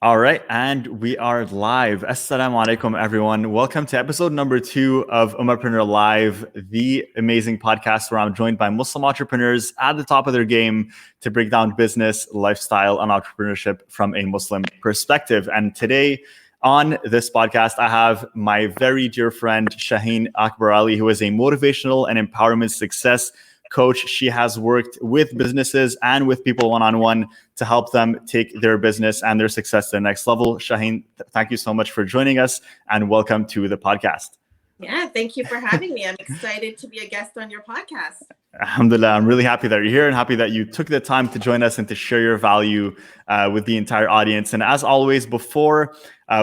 All right, and we are live. Assalamu alaikum, everyone. Welcome to episode number 2 of Ummahpreneur Live, the amazing podcast where I'm joined by Muslim entrepreneurs at the top of their game to break down business, lifestyle, and entrepreneurship from a Muslim perspective. And today on this podcast, I have my very dear friend, Shaheen Auckbaraullee, who is a motivational and empowerment success coach. She has worked with businesses and with people one-on-one to help them take their business and their success to the next level. Shaheen, thank you so much for joining us and welcome to the podcast. Yeah, thank you for having me. I'm excited to be a guest on your podcast. Alhamdulillah, I'm really happy that you're here and happy that you took the time to join us and to share your value with the entire audience. And as always, before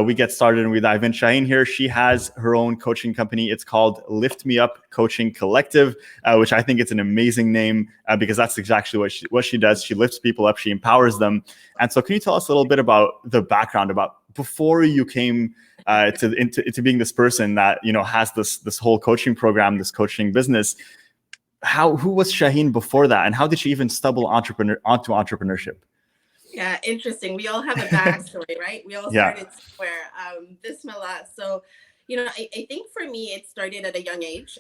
we get started and we dive in, Shaheen here, she has her own coaching company. It's called Lift Me Up Coaching Collective, which I think it's an amazing name because that's exactly what she does. She lifts people up, she empowers them. And so can you tell us a little bit about the background about before you came into being this person that, you know, has this whole coaching program, this coaching business? Who was Shaheen before that, and how did she even stumble onto entrepreneurship? Yeah, interesting. We all have a backstory, right? We all started somewhere. Bismillah. So, I think for me, it started at a young age.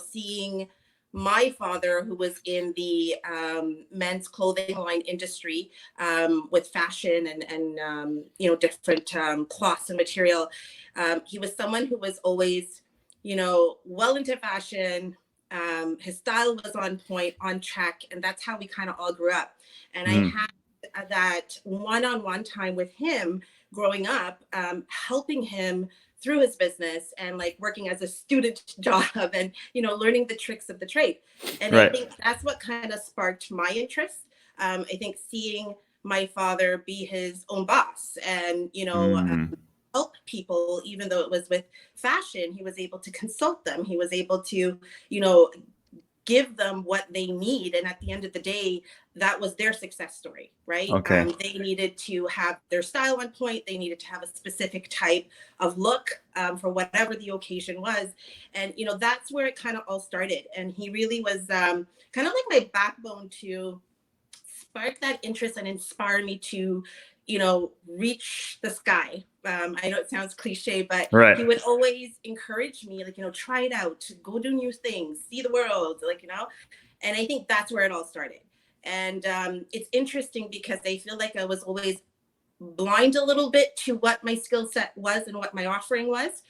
Seeing my father, who was in the men's clothing line industry with fashion and different cloths and material. He was someone who was always, well into fashion. His style was on point, on track, and that's how we kind of all grew up. And I had that one-on-one time with him growing up, helping him through his business and like working as a student job and, learning the tricks of the trade. And I think that's what kind of sparked my interest. I think seeing my father be his own boss and, help people, even though it was with fashion, he was able to consult them. He was able to, give them what they need. And at the end of the day, that was their success story, right? Okay. They needed to have their style on point. They needed to have a specific type of look for whatever the occasion was. And, that's where it kind of all started. And he really was kind of like my backbone to spark that interest and inspire me to, reach the sky. I know it sounds cliche, but he would always encourage me, like, try it out, go do new things, see the world, and I think that's where it all started. And it's interesting because I feel like I was always blind a little bit to what my skill set was and what my offering was.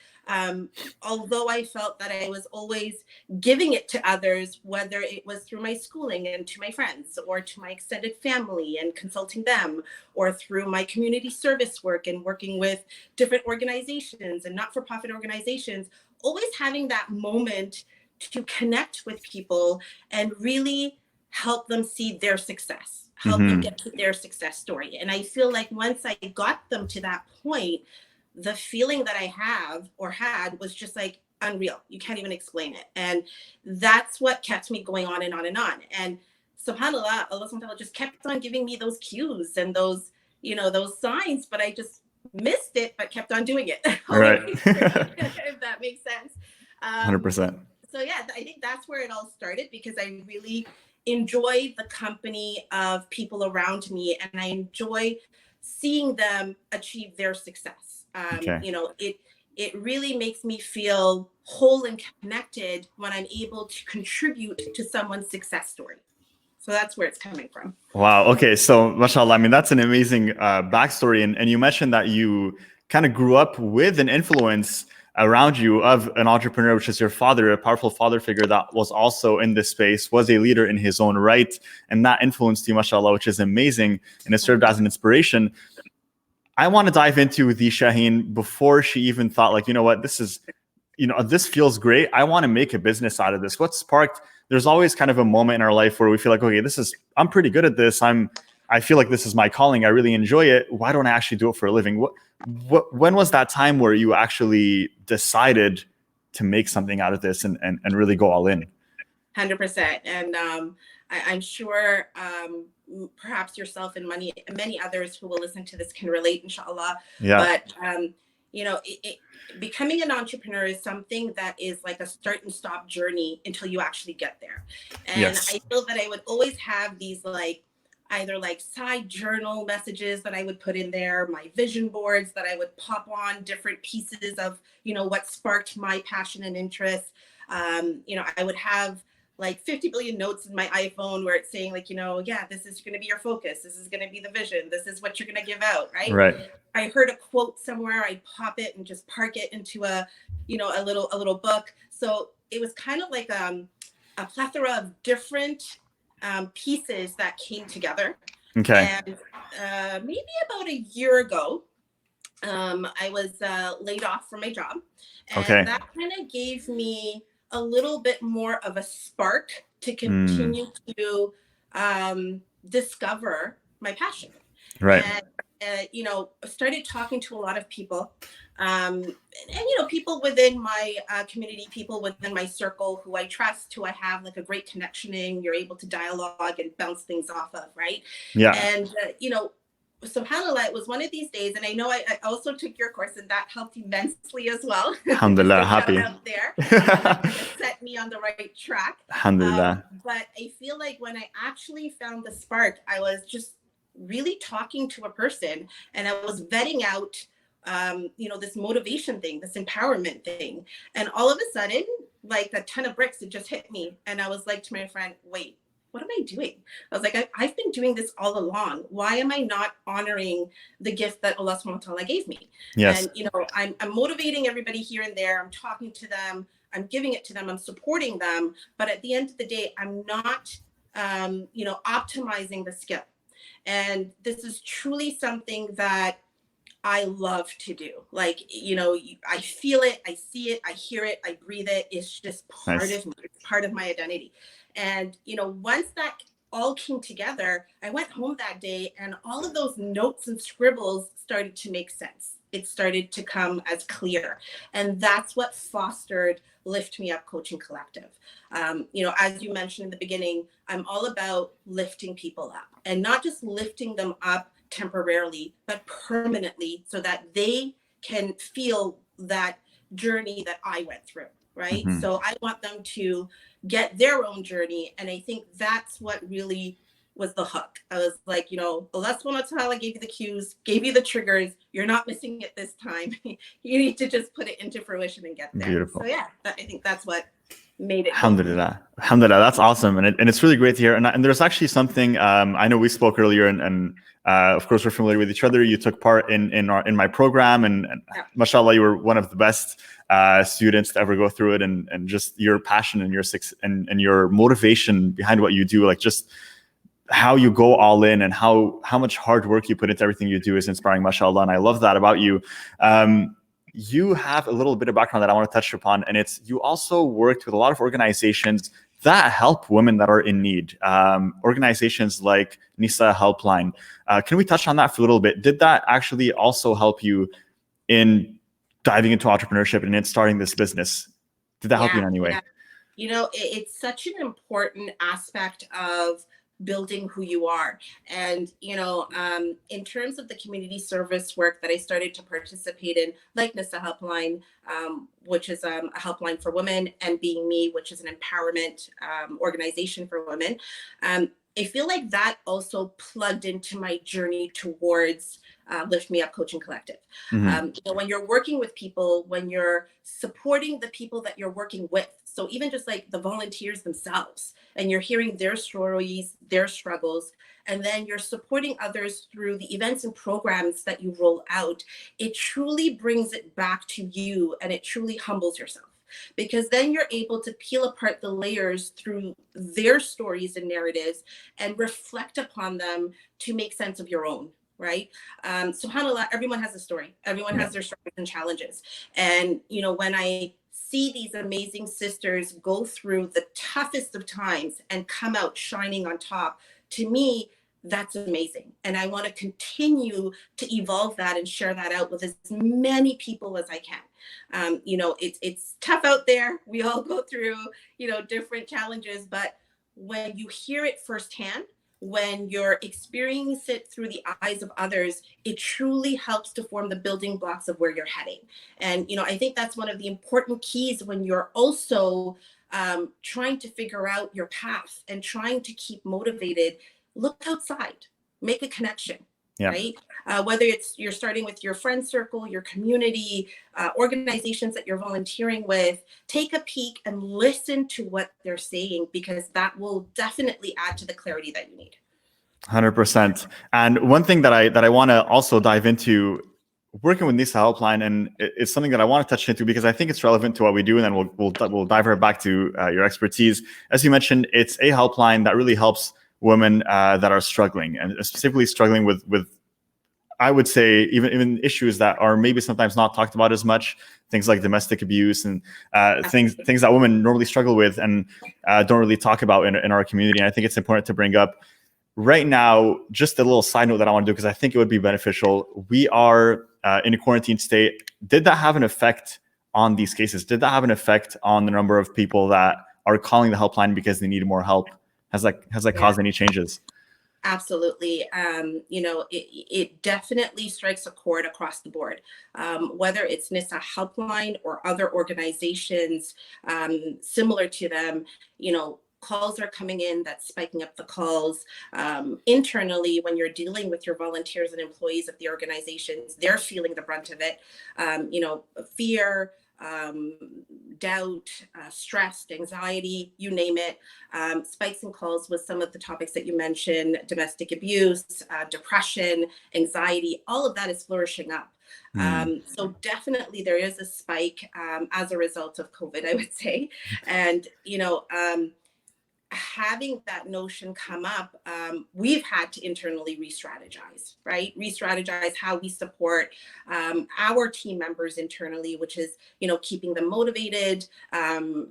Although I felt that I was always giving it to others, whether it was through my schooling and to my friends or to my extended family and consulting them, or through my community service work and working with different organizations and not-for-profit organizations, always having that moment to connect with people and really help them see their success, help them get to their success story. And I feel like once I got them to that point, the feeling that I have or had was just like unreal. You can't even explain it. And that's what kept me going on and on and on. And subhanAllah, Allah subhanahu wa ta'ala just kept on giving me those cues and those, those signs, but I just missed it, but kept on doing it. Right. If that makes sense. 100%. So yeah, I think that's where it all started because I really enjoy the company of people around me and I enjoy seeing them achieve their success. It really makes me feel whole and connected when I'm able to contribute to someone's success story. So that's where it's coming from. Wow. Okay. So, mashallah, I mean, that's an amazing backstory. And you mentioned that you kind of grew up with an influence around you of an entrepreneur, which is your father, a powerful father figure that was also in this space, was a leader in his own right. And that influenced you, mashallah, which is amazing. And it served as an inspiration. I want to dive into the Shaheen before she even thought, like, you know what, this feels great. I want to make a business out of this. What sparked? There's always kind of a moment in our life where we feel like, okay, I'm pretty good at this. I feel like this is my calling. I really enjoy it. Why don't I actually do it for a living? When was that time where you actually decided to make something out of this and really go all in? 100%. And I'm sure perhaps yourself and many others who will listen to this can relate, inshallah. Yeah. But becoming an entrepreneur is something that is like a start and stop journey until you actually get there. And I feel that I would always have these like either like side journal messages that I would put in there, my vision boards that I would pop on different pieces of, what sparked my passion and interest. I would have like 50 billion notes in my iPhone where it's saying like, yeah, this is going to be your focus. This is going to be the vision. This is what you're going to give out. Right. Right. I heard a quote somewhere. I'd pop it and just park it into a little book. So it was kind of like a plethora of different pieces that came together. Okay. And maybe about a year ago, I was laid off from my job. And that kind of gave me a little bit more of a spark to continue to discover my passion. Right. And started talking to a lot of people, and people within my community, people within my circle who I trust, who I have like a great connection in. You're able to dialogue and bounce things off of, right? Yeah. And subhanAllah, it was one of these days, and I know I also took your course, and that helped immensely as well. Alhamdulillah, happy. Out there, set me on the right track. Alhamdulillah. But I feel like when I actually found the spark, I was just really talking to a person, and I was vetting out, this motivation thing, this empowerment thing, and all of a sudden, like a ton of bricks, it just hit me, and I was like to my friend, "Wait. What am I doing?" I was like, I've been doing this all along. Why am I not honoring the gift that Allah subhanahu wa ta'ala gave me? Yes. And, I'm motivating everybody here and there. I'm talking to them. I'm giving it to them. I'm supporting them. But at the end of the day, I'm not, optimizing the skill. And this is truly something that I love to do. Like, I feel it, I see it, I hear it, I breathe it. It's just part of me. It's part of my identity. And, once that all came together, I went home that day and all of those notes and scribbles started to make sense. It started to come as clear. And that's what fostered Lift Me Up Coaching Collective. As you mentioned in the beginning, I'm all about lifting people up, and not just lifting them up temporarily, but permanently, so that they can feel that journey that I went through. Right. Mm-hmm. So I want them to get their own journey. And I think that's what really was the hook. I was like, Allah subhanahu wa ta'ala gave you the cues, gave you the triggers. You're not missing it this time. You need to just put it into fruition and get there. Beautiful. So yeah, I think that's what made it. Alhamdulillah. Alhamdulillah. That's awesome. And it's really great to hear. And there's actually something, I know we spoke earlier, and of course we're familiar with each other. You took part in my program, and yeah. Mashallah, you were one of the best students to ever go through it, and just your passion and your motivation behind what you do, like just how you go all in and how much hard work you put into everything you do is inspiring, mashallah. And I love that about you. You have a little bit of background that I want to touch upon, and it's you also worked with a lot of organizations that help women that are in need. Organizations like Nisa Helpline. Can we touch on that for a little bit? Did that actually also help you in diving into entrepreneurship and in starting this business? Did that help you in any way? Yeah. It's such an important aspect of building who you are. And, in terms of the community service work that I started to participate in, like Nisa Helpline, which is a helpline for women, and Being Me, which is an empowerment organization for women, I feel like that also plugged into my journey towards Lift Me Up Coaching Collective. Mm-hmm. When you're working with people, when you're supporting the people that you're working with, so even just like the volunteers themselves, and you're hearing their stories, their struggles, and then you're supporting others through the events and programs that you roll out, it truly brings it back to you, and it truly humbles yourself. Because then you're able to peel apart the layers through their stories and narratives and reflect upon them to make sense of your own, right? SubhanAllah, everyone has a story. Everyone has their struggles and challenges. And, when I see these amazing sisters go through the toughest of times and come out shining on top, to me, that's amazing. And I want to continue to evolve that and share that out with as many people as I can. It's tough out there. We all go through, different challenges, but when you hear it firsthand, when you're experiencing it through the eyes of others, it truly helps to form the building blocks of where you're heading. And, I think that's one of the important keys when you're also trying to figure out your path and trying to keep motivated. look outside, make a connection. Yeah. Right? Whether it's you're starting with your friend circle, your community, organizations that you're volunteering with, take a peek and listen to what they're saying, because that will definitely add to the clarity that you need. 100%. And one thing that I want to also dive into, working with Nisa Helpline, and it's something that I want to touch into because I think it's relevant to what we do, and then we'll dive right back to your expertise. As you mentioned, it's a helpline that really helps women that are struggling, and specifically struggling with I would say even issues that are maybe sometimes not talked about as much, things like domestic abuse and things that women normally struggle with and don't really talk about in our community. And I think it's important to bring up. Right now, just a little side note that I want to do because I think it would be beneficial. We are in a quarantine state. Did that have an effect on these cases? Did that have an effect on the number of people that are calling the helpline because they need more help? Has that caused any changes? Absolutely. It definitely strikes a chord across the board, whether it's Nisa Helpline or other organizations similar to them. Calls are coming in that's spiking up the calls. Internally, when you're dealing with your volunteers and employees of the organizations, they're feeling the brunt of it. Fear, doubt, stress, anxiety, you name it. Spikes in calls with some of the topics that you mentioned: domestic abuse, depression, anxiety. All of that is flourishing up. So definitely there is a spike as a result of COVID, I would say. And, having that notion come up, we've had to internally re-strategize, right? Re-strategize how we support our team members internally, which is, keeping them motivated,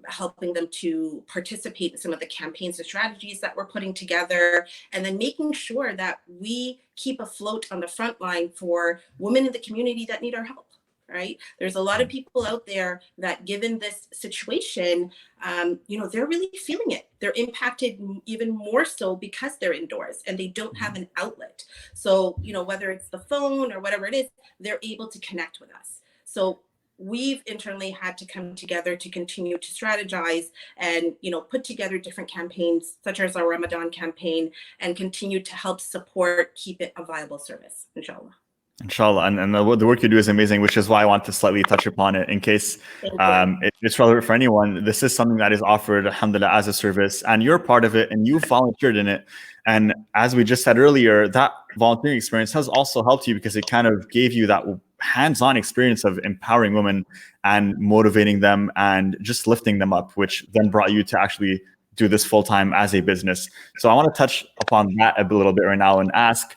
helping them to participate in some of the campaigns and strategies that we're putting together, and then making sure that we keep afloat on the front line for women in the community that need our help. Right? There's a lot of people out there that, given this situation, they're really feeling it. They're impacted even more so because they're indoors and they don't have an outlet. So, whether it's the phone or whatever it is, they're able to connect with us. So we've internally had to come together to continue to strategize and, put together different campaigns, such as our Ramadan campaign, and continue to help support, keep it a viable service, inshallah. Inshallah. And the work you do is amazing, which is why I want to slightly touch upon it in case it's relevant for anyone. This is something that is offered, alhamdulillah, as a service, and you're part of it and you volunteered in it. And as we just said earlier, that volunteering experience has also helped you because it kind of gave you that hands-on experience of empowering women and motivating them and just lifting them up, which then brought you to actually do this full-time as a business. So I want to touch upon that a little bit right now and ask,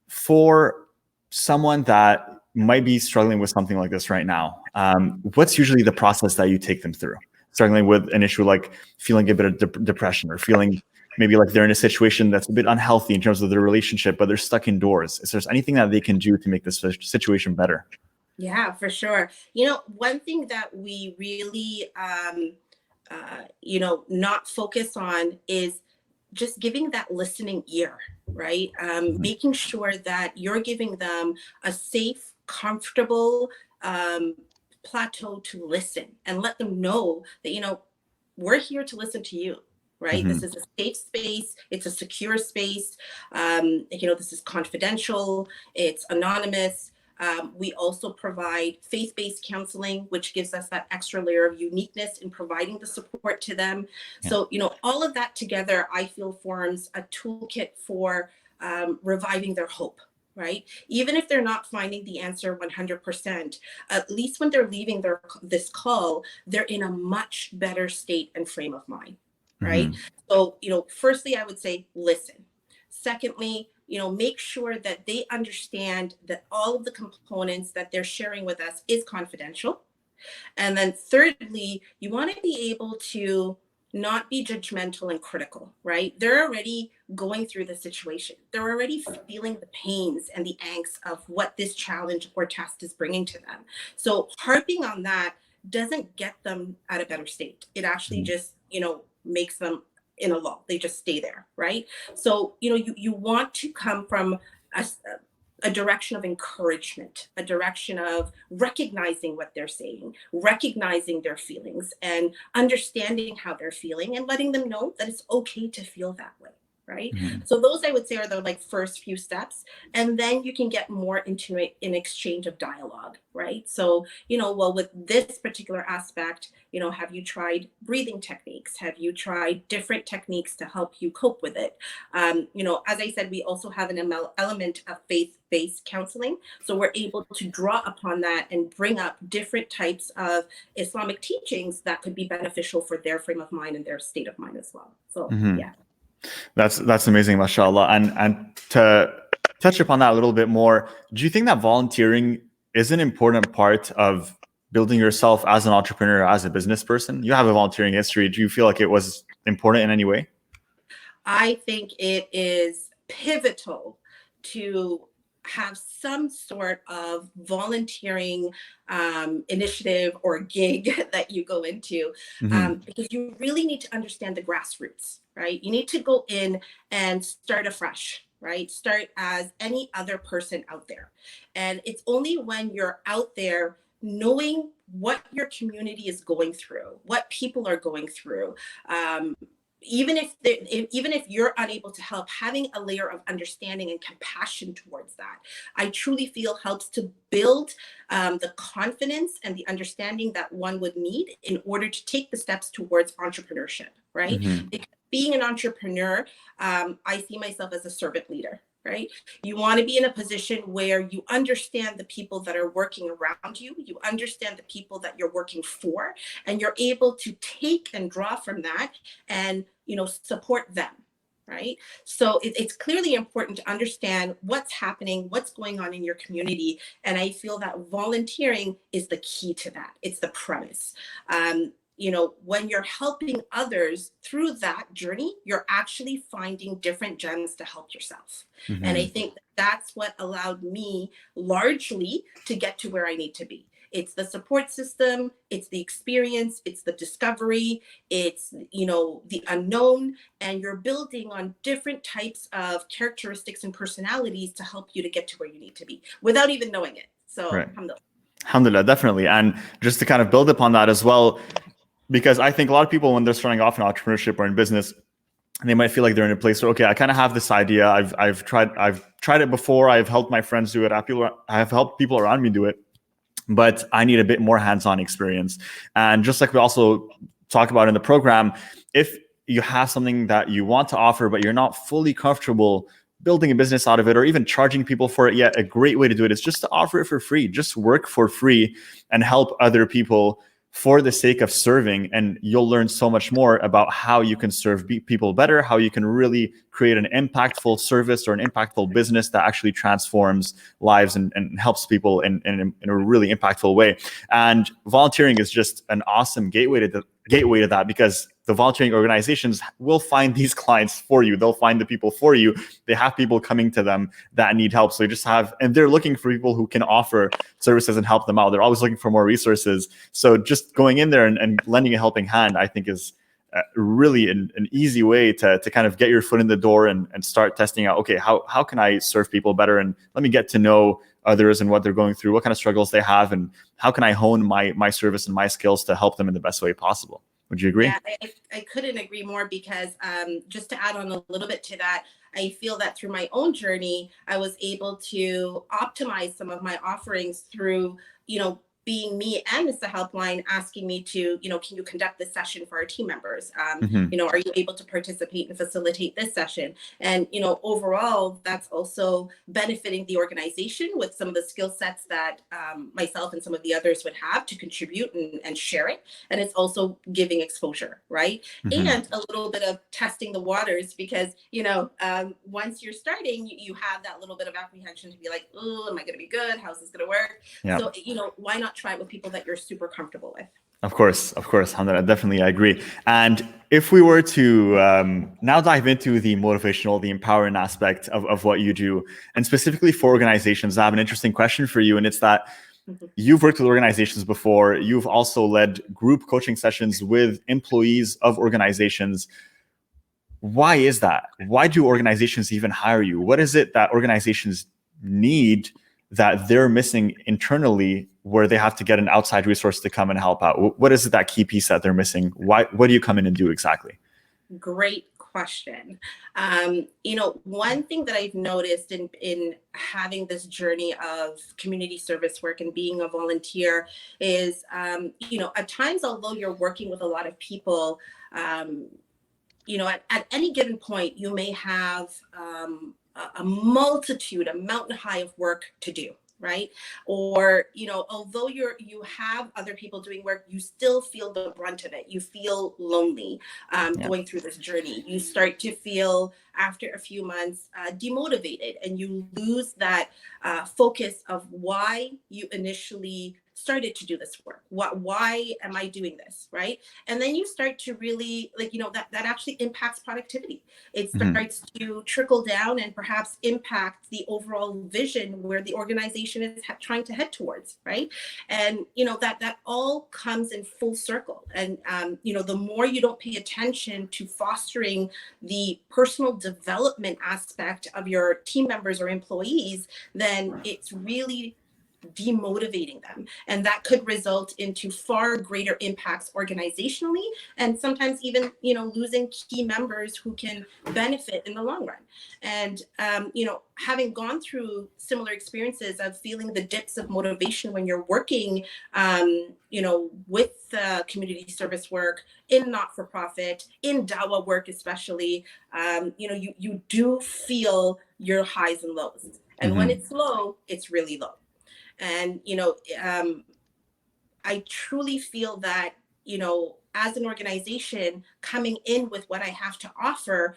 for someone that might be struggling with something like this right now, what's usually the process that you take them through? Struggling with an issue like feeling a bit of depression, or feeling maybe like they're in a situation that's a bit unhealthy in terms of their relationship, but they're stuck indoors. Is there anything that they can do to make this situation better? Yeah, for sure. One thing that we really, not focus on is just giving that listening ear, right? Making sure that you're giving them a safe, comfortable plateau to listen, and let them know that, we're here to listen to you, right? This is a safe space. It's a secure space. This is confidential. It's anonymous. We also provide faith-based counseling, which gives us that extra layer of uniqueness in providing the support to them. Yeah. So, all of that together, I feel, forms a toolkit for reviving their hope, right? Even if they're not finding the answer 100%, at least when they're leaving this call, they're in a much better state and frame of mind, right? So, firstly, I would say listen. Secondly, make sure that they understand that all of the components that they're sharing with us is confidential. And then thirdly, you want to be able to not be judgmental and critical, right? They're already going through the situation. They're already feeling the pains and the angst of what this challenge or task is bringing to them. So harping on that doesn't get them at a better state. It actually just, makes them in a lull. They just stay there, right? So, you want to come from a direction of encouragement, a direction of recognizing what they're saying, recognizing their feelings, and understanding how they're feeling, and letting them know that it's okay to feel that way. right? Mm-hmm. So those I would say are the like first few steps, and then you can get more into it in exchange of dialogue, right? So, well, with this particular aspect, have you tried breathing techniques? Have you tried different techniques to help you cope with it? As I said, we also have an element of faith-based counseling. So we're able to draw upon that and bring up different types of Islamic teachings that could be beneficial for their frame of mind and their state of mind as well. So, Mm-hmm. yeah. That's amazing, mashallah. And to touch upon that a little bit more, do you think that volunteering is an important part of building yourself as an entrepreneur, as a business person? You have a volunteering history. Do you feel like it was important in any way? I think it is pivotal to have some sort of volunteering initiative or gig that you go into, Mm-hmm. because you really need to understand the grassroots, right? You need to go in and start afresh, right? Start as any other person out there. And it's only when you're out there knowing what your community is going through, what people are going through, even if you're unable to help, having a layer of understanding and compassion towards that, I truly feel helps to build the confidence and the understanding that one would need in order to take the steps towards entrepreneurship, right? Mm-hmm. Because being an entrepreneur, I see myself as a servant leader, right? You want to be in a position where you understand the people that are working around you, you understand the people that you're working for, and you're able to take and draw from that and support them, right? So it's clearly important to understand what's happening, what's going on in your community, and I feel that volunteering is the key to that. It's the premise. When you're helping others through that journey, you're actually finding different gems to help yourself. Mm-hmm. And I think that's what allowed me largely to get to where I need to be. It's the support system, it's the experience, it's the discovery, it's, the unknown, and you're building on different types of characteristics and personalities to help you to get to where you need to be without even knowing it. So, Right. alhamdulillah, definitely. And just to kind of build upon that as well, because I think a lot of people, when they're starting off in entrepreneurship or in business, they might feel like they're in a place where, okay, I kind of have this idea. I've tried it before. I've helped my friends do it. I've helped people around me do it, but I need a bit more hands-on experience. And just like we also talk about in the program, if you have something that you want to offer, but you're not fully comfortable building a business out of it or even charging people for it yet, a great way to do it is just to offer it for free. Just work for free and help other people for the sake of serving, and you'll learn so much more about how you can serve people better, how you can really create an impactful service or an impactful business that actually transforms lives and helps people in a really impactful way. And volunteering is just an awesome gateway to that, because the volunteering organizations will find these clients for you. They'll find the people for you. They have people coming to them that need help. So you just and they're looking for people who can offer services and help them out. They're always looking for more resources. So just going in there and lending a helping hand, I think, is really an easy way to kind of get your foot in the door and start testing out, okay, how can I serve people better? And let me get to know others and what they're going through, what kind of struggles they have, and how can I hone my service and my skills to help them in the best way possible. Would you agree? Yeah, I couldn't agree more, because just to add on a little bit to that, I feel that through my own journey, I was able to optimize some of my offerings through, being me and Mr. Helpline asking me to, can you conduct this session for our team members? Mm-hmm. Are you able to participate and facilitate this session? And, overall, that's also benefiting the organization with some of the skill sets that myself and some of the others would have to contribute and share it. And it's also giving exposure, right? Mm-hmm. And a little bit of testing the waters, because, once you're starting, you have that little bit of apprehension to be like, oh, am I going to be good? How's this going to work? Yeah. So, why not try it with people that you're super comfortable with? Of course, Hamdan, definitely, I agree. And if we were to now dive into the motivational, the empowering aspect of what you do, and specifically for organizations, I have an interesting question for you. And it's that you've worked with organizations before. You've also led group coaching sessions with employees of organizations. Why is that? Why do organizations even hire you? What is it that organizations need that they're missing internally, where they have to get an outside resource to come and help out? What is it, that key piece that they're missing? What do you come in and do exactly? Great question. One thing that I've noticed in having this journey of community service work and being a volunteer is, at times, although you're working with a lot of people, at any given point, you may have a multitude, a mountain high of work to do, right? Or, although you have other people doing work, you still feel the brunt of it. You feel lonely going through this journey. You start to feel, after a few months, demotivated, and you lose that focus of why you initially started to do this work. Why am I doing this, right? And then you start to really, that actually impacts productivity. It starts to trickle down and perhaps impact the overall vision where the organization is trying to head towards, right? And that all comes in full circle. And the more you don't pay attention to fostering the personal development aspect of your team members or employees, then it's really demotivating them, and that could result into far greater impacts organizationally, and sometimes even losing key members who can benefit in the long run. And having gone through similar experiences of feeling the dips of motivation when you're working with community service work, in not-for-profit, in dawa work especially, you do feel your highs and lows, and when it's low, it's really low. And, I truly feel that, as an organization, coming in with what I have to offer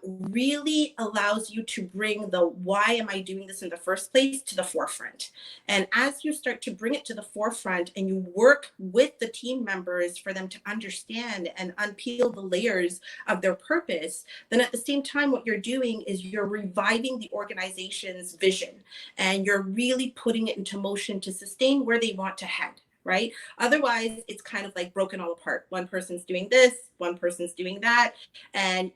really allows you to bring the why am I doing this in the first place to the forefront. And as you start to bring it to the forefront and you work with the team members for them to understand and unpeel the layers of their purpose, then at the same time, what you're doing is you're reviving the organization's vision, and you're really putting it into motion to sustain where they want to head. Right? Otherwise, it's kind of like broken all apart. One person's doing this, one person's doing that. And,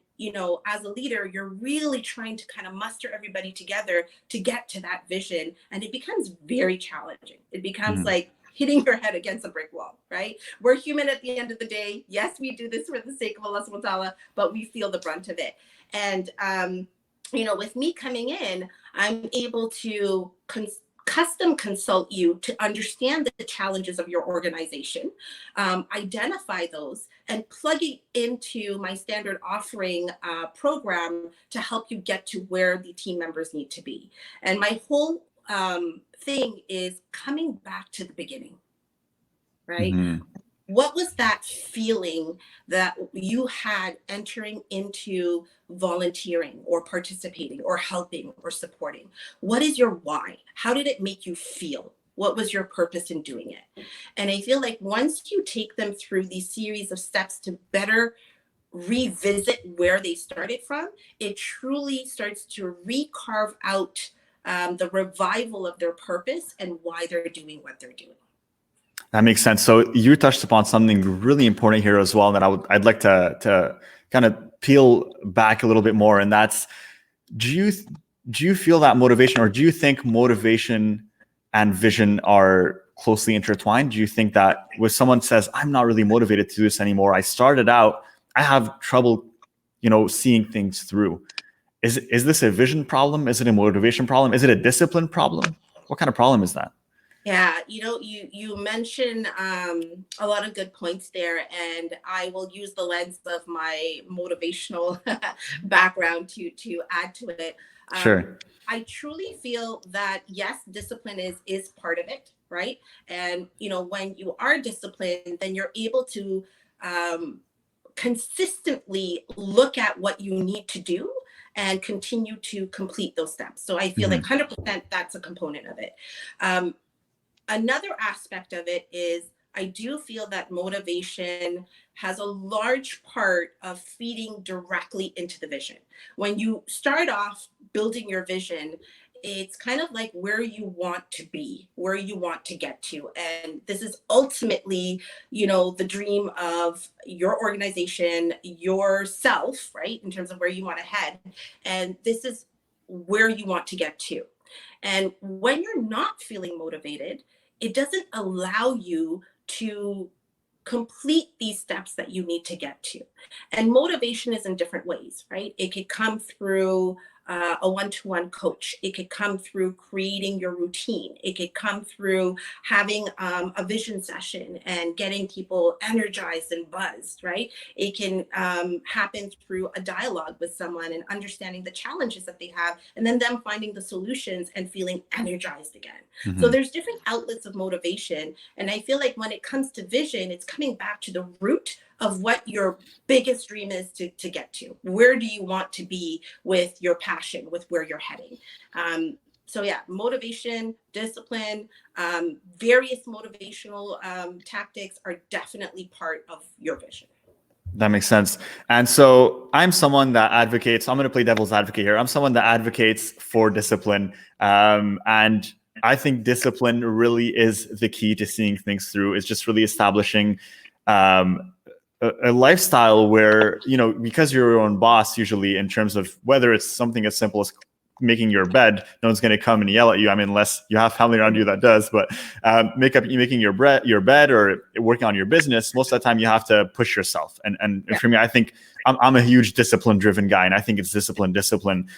as a leader, you're really trying to kind of muster everybody together to get to that vision. And it becomes very challenging. It becomes like hitting your head against a brick wall, right? We're human at the end of the day. Yes, we do this for the sake of Allah subhanahu wa ta'ala, but we feel the brunt of it. And, with me coming in, I'm able to custom consult you to understand the challenges of your organization, identify those, and plug it into my standard offering program to help you get to where the team members need to be. And my whole thing is coming back to the beginning, right? What was that feeling that you had entering into volunteering or participating or helping or supporting? What is your why? How did it make you feel? What was your purpose in doing it? And I feel like once you take them through these series of steps to better revisit where they started from, it truly starts to recarve out the revival of their purpose and why they're doing what they're doing. That makes sense. So you touched upon something really important here as well that I'd like to kind of peel back a little bit more, and that's do you feel that motivation, or do you think motivation and vision are closely intertwined? Do you think that when someone says, I'm not really motivated to do this anymore, I started out, I have trouble, seeing things through. Is this a vision problem? Is it a motivation problem? Is it a discipline problem? What kind of problem is that? Yeah, you mentioned a lot of good points there, and I will use the lens of my motivational background to add to it. Sure. I truly feel that yes, discipline is part of it, right? And when you are disciplined, then you're able to consistently look at what you need to do and continue to complete those steps. So I feel like 100% that's a component of it. Another aspect of it is I do feel that motivation has a large part of feeding directly into the vision. When you start off building your vision, it's kind of like where you want to be, where you want to get to. And this is ultimately, the dream of your organization, yourself, right? In terms of where you want to head. And this is where you want to get to. And when you're not feeling motivated, it doesn't allow you to complete these steps that you need to get to. And motivation is in different ways, right? It could come through a one-to-one coach. It could come through creating your routine. It could come through having a vision session and getting people energized and buzzed, right? It can happen through a dialogue with someone and understanding the challenges that they have, and then them finding the solutions and feeling energized again. Mm-hmm. So there's different outlets of motivation. And I feel like when it comes to vision, it's coming back to the root of what your biggest dream is to get to. Where do you want to be with your passion, with where you're heading? So yeah, motivation, discipline, various motivational tactics are definitely part of your vision. That makes sense. And so I'm someone that advocates, I'm going to play devil's advocate here. I'm someone that advocates for discipline. And I think discipline really is the key to seeing things through. It's just really establishing a lifestyle where, you know, because you're your own boss, usually, in terms of whether it's something as simple as making your bed, no one's going to come and yell at you. I mean, unless you have family around you that does, but making your bed or working on your business, most of the time you have to push yourself. And for me, I think I'm a huge discipline driven guy, and I think it's discipline.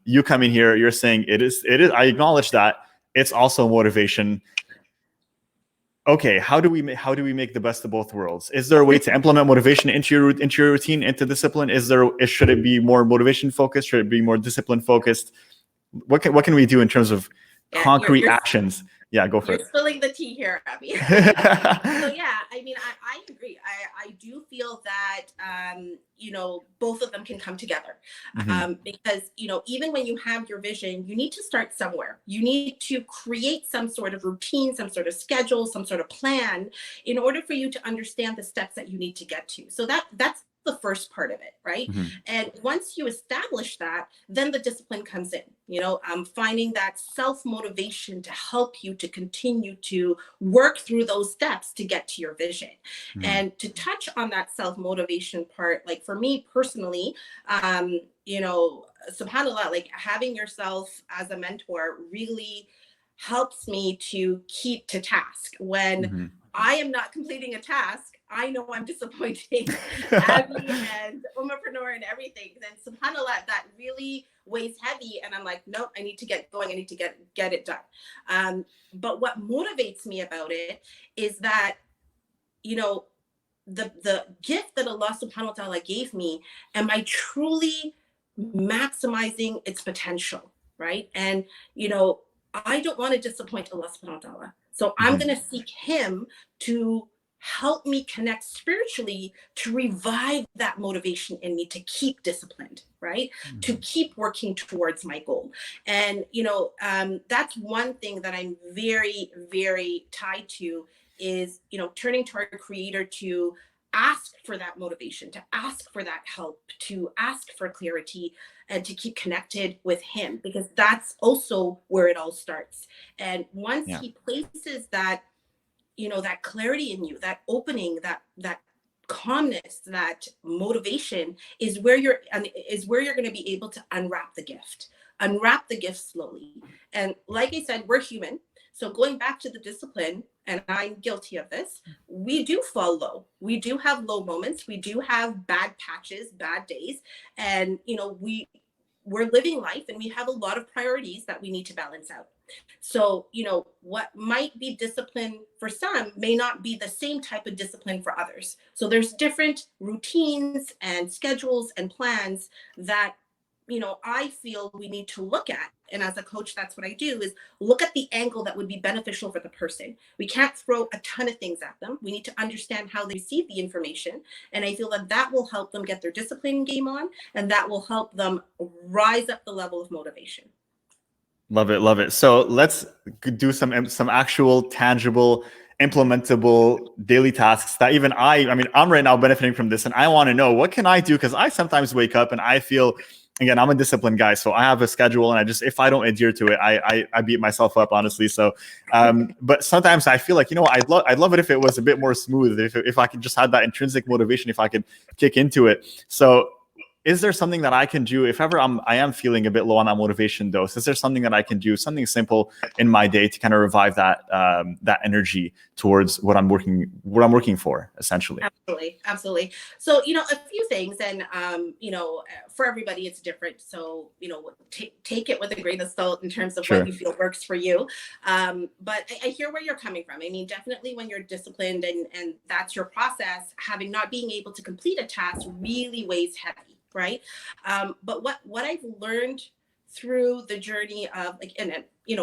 You come in here, you're saying it is, I acknowledge that it's also motivation. Okay, how do we make the best of both worlds? Is there a way to implement motivation into your routine, into discipline? Should it be more motivation focused? Should it be more discipline focused? What can we do in terms of concrete actions? Yeah, go for it. You're spilling the tea here, Abby. So yeah, I mean, I agree. I do feel that, you know, both of them can come together because, you know, even when you have your vision, you need to start somewhere. You need to create some sort of routine, some sort of schedule, some sort of plan in order for you to understand the steps that you need to get to. So that's the first part of it, right? And once you establish that, then the discipline comes in. You know, finding that self-motivation to help you to continue to work through those steps to get to your vision. And to touch on that self-motivation part, like for me personally, you know, subhanAllah, like having yourself as a mentor really helps me to keep to task. When I am not completing a task, I know I'm disappointing Abby and Ummahpreneur and everything. Then subhanAllah, that really weighs heavy. And I'm like, nope, I need to get going. I need to get it done. But what motivates me about it is that, you know, the gift that Allah subhanahu wa ta'ala gave me, am I truly maximizing its potential, right? And, you know, I don't want to disappoint Allah subhanahu wa ta'ala. So I'm going to seek him to help me connect spiritually to revive that motivation in me to keep disciplined, right? To keep working towards my goal. And, you know, that's one thing that I'm very, very tied to is, you know, turning to our creator to ask for that motivation, to ask for that help, to ask for clarity, and to keep connected with him, because that's also where it all starts. And once he places that, you know, that clarity in you, that opening, that calmness, that motivation is where you're going to be able to unwrap the gift slowly. And like I said, we're human. So going back to the discipline, and I'm guilty of this, we do fall low. We do have low moments. We do have bad patches, bad days. And, you know, we're living life and we have a lot of priorities that we need to balance out. So, you know, what might be discipline for some may not be the same type of discipline for others. So there's different routines and schedules and plans that, you know, I feel we need to look at. And as a coach, that's what I do, is look at the angle that would be beneficial for the person. We can't throw a ton of things at them. We need to understand how they receive the information. And I feel that that will help them get their discipline game on, and that will help them rise up the level of motivation. Love it. Love it. So let's do some actual tangible, implementable daily tasks that even I mean, I'm right now benefiting from this, and I want to know, what can I do? Because I sometimes wake up and I feel, again, I'm a disciplined guy, so I have a schedule, and if I don't adhere to it, I beat myself up, honestly. So, but sometimes I feel like, you know, I'd love it if it was a bit more smooth, if I could just have that intrinsic motivation, if I could kick into it. So is there something that I can do if ever I am feeling a bit low on that motivation dose? Is there something that I can do, something simple in my day to kind of revive that that energy towards what I'm working for, essentially? Absolutely. So, a few things, and for everybody it's different. So, take it with a grain of salt in terms of Sure. what you feel works for you. But I hear where you're coming from. I mean, definitely when you're disciplined and that's your process, having not being able to complete a task really weighs heavy. Right. But what I've learned through the journey of